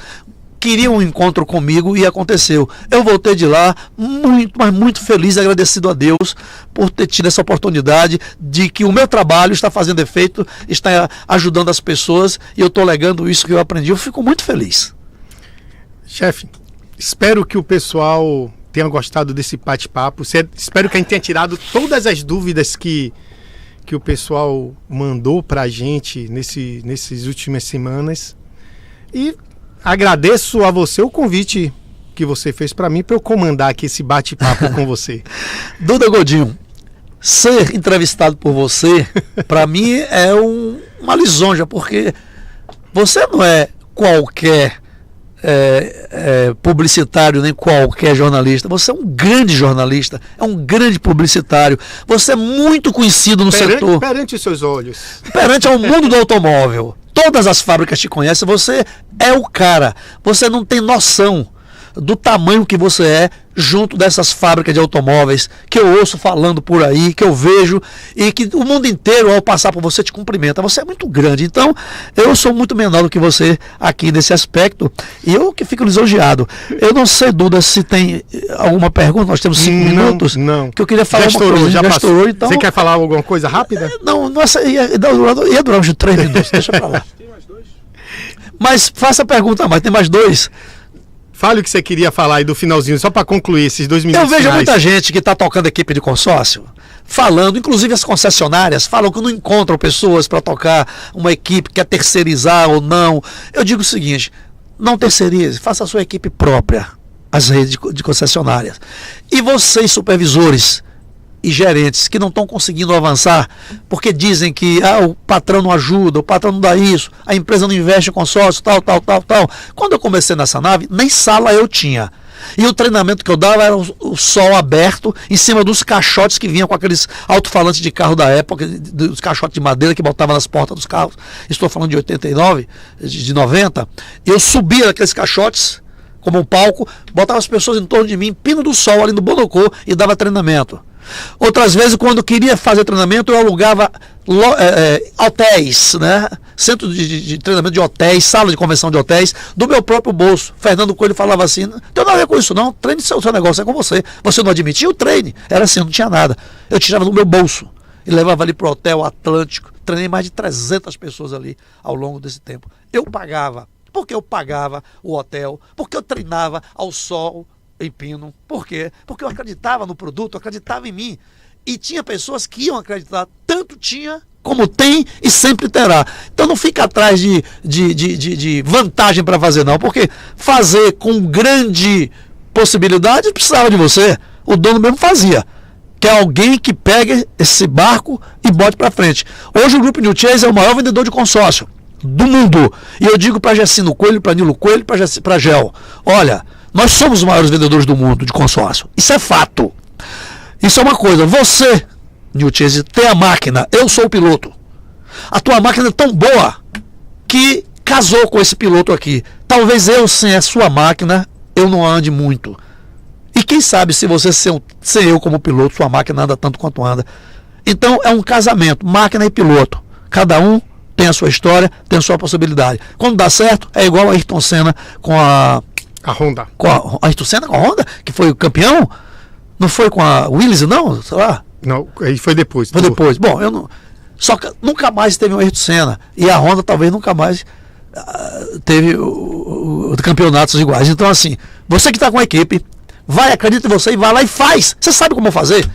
queriam um encontro comigo, e aconteceu. Eu voltei de lá muito, mas muito feliz, agradecido a Deus por ter tido essa oportunidade de que o meu trabalho está fazendo efeito, está ajudando as pessoas, e eu estou legando isso que eu aprendi. Eu fico muito feliz. Chefe, espero que o pessoal tenha gostado desse bate-papo. Espero que a gente tenha tirado todas as dúvidas que o pessoal mandou para a gente nessas últimas semanas. E agradeço a você o convite que você fez para mim, para eu comandar aqui esse bate-papo com você. Duda Godinho, ser entrevistado por você, para mim, é um uma lisonja, porque você não é qualquer publicitário, nem qualquer jornalista. Você é um grande jornalista, é um grande publicitário. Você é muito conhecido no setor. Perante os seus olhos. Perante ao mundo do automóvel. Todas as fábricas te conhecem, você é o cara. Você não tem noção do tamanho que você é junto dessas fábricas de automóveis que eu ouço falando por aí, que eu vejo, e que o mundo inteiro, ao passar por você, te cumprimenta. Você é muito grande. Então, eu sou muito menor do que você aqui nesse aspecto, e eu que fico lisonjeado. Eu não sei, Duda, se tem alguma pergunta. Nós temos 5 minutos. Não. Que eu queria falar Já estourou, já estourou, então... Você quer falar alguma coisa rápida? Não, nossa, ia durar uns 3 minutos. Deixa pra lá. Tem mais 2? Mas faça a pergunta, mas tem mais 2. Fale o que você queria falar aí do finalzinho, só para concluir esses 2 minutos. Eu vejo finais. muita gente que está tocando equipe de consórcio, falando, inclusive as concessionárias, falam que não encontram pessoas para tocar uma equipe, quer terceirizar ou não. Eu digo o seguinte, não terceirize, faça a sua equipe própria, as redes de concessionárias. E vocês, supervisores e gerentes que não estão conseguindo avançar, porque dizem que o patrão não ajuda, o patrão não dá isso, a empresa não investe em consórcio, tal. Quando eu comecei nessa nave, nem sala eu tinha. E o treinamento que eu dava era o sol aberto, em cima dos caixotes que vinham com aqueles alto-falantes de carro da época, dos caixotes de madeira que botava nas portas dos carros. Estou falando de 89, de 90. Eu subia aqueles caixotes como um palco, botava as pessoas em torno de mim, pino do sol ali no Bonocô, e dava treinamento. Outras vezes, quando queria fazer treinamento, eu alugava hotéis, né? Centro de treinamento de hotéis, sala de convenção de hotéis, do meu próprio bolso. Fernando Coelho falava assim, não tem nada a ver com isso não, treine seu negócio, é com você. Você não admitia o treine, era assim, não tinha nada. Eu tirava do meu bolso e levava ali para o Hotel Atlântico. Treinei mais de 300 pessoas ali ao longo desse tempo. Eu pagava, porque eu pagava o hotel, porque eu treinava ao sol em Pino. Por quê? Porque eu acreditava no produto, eu acreditava em mim. E tinha pessoas que iam acreditar. Tanto tinha, como tem e sempre terá. Então não fica atrás de vantagem para fazer, não. Porque fazer com grande possibilidade precisava de você. O dono mesmo fazia. Que é alguém que pegue esse barco e bote para frente. Hoje o Grupo New Chase é o maior vendedor de consórcio do mundo. E eu digo para Jacino Coelho, para Nilo Coelho, para Gel, olha, nós somos os maiores vendedores do mundo de consórcio. Isso é fato. Isso é uma coisa. Você, New Chase, tem a máquina. Eu sou o piloto. A tua máquina é tão boa que casou com esse piloto aqui. Talvez eu, sem a sua máquina, eu não ande muito. E quem sabe se você ser eu como piloto, sua máquina anda tanto quanto anda. Então é um casamento, máquina e piloto. Cada um tem a sua história, tem a sua possibilidade. Quando dá certo, é igual a Ayrton Senna com a Honda. Com a Ayrton Senna com a Honda, que foi o campeão? Não foi com a Willis, não? Sei lá. Não, aí foi depois. Foi depois. Bom, eu não. Só que nunca mais teve um Ayrton Senna. E a Honda talvez nunca mais teve campeonatos iguais. Então, assim, você que está com a equipe, vai, acredita em você e vai lá e faz. Você sabe como fazer.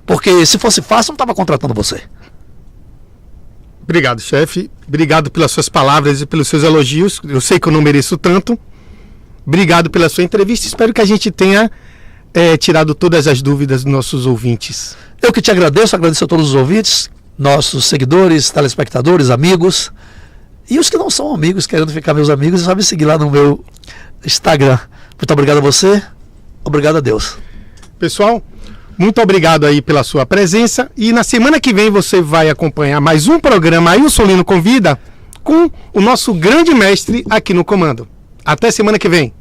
Porque se fosse fácil, não estava contratando você. Obrigado, chefe. Obrigado pelas suas palavras e pelos seus elogios. Eu sei que eu não mereço tanto. Obrigado pela sua entrevista. Espero que a gente tenha tirado todas as dúvidas dos nossos ouvintes. Eu que te agradeço a todos os ouvintes, nossos seguidores, telespectadores, amigos. E os que não são amigos, querendo ficar meus amigos, é só me seguir lá no meu Instagram. Muito obrigado a você. Obrigado a Deus. Pessoal, muito obrigado aí pela sua presença. E na semana que vem você vai acompanhar mais um programa Ailson Lino Convida com o nosso grande mestre aqui no comando. Até semana que vem.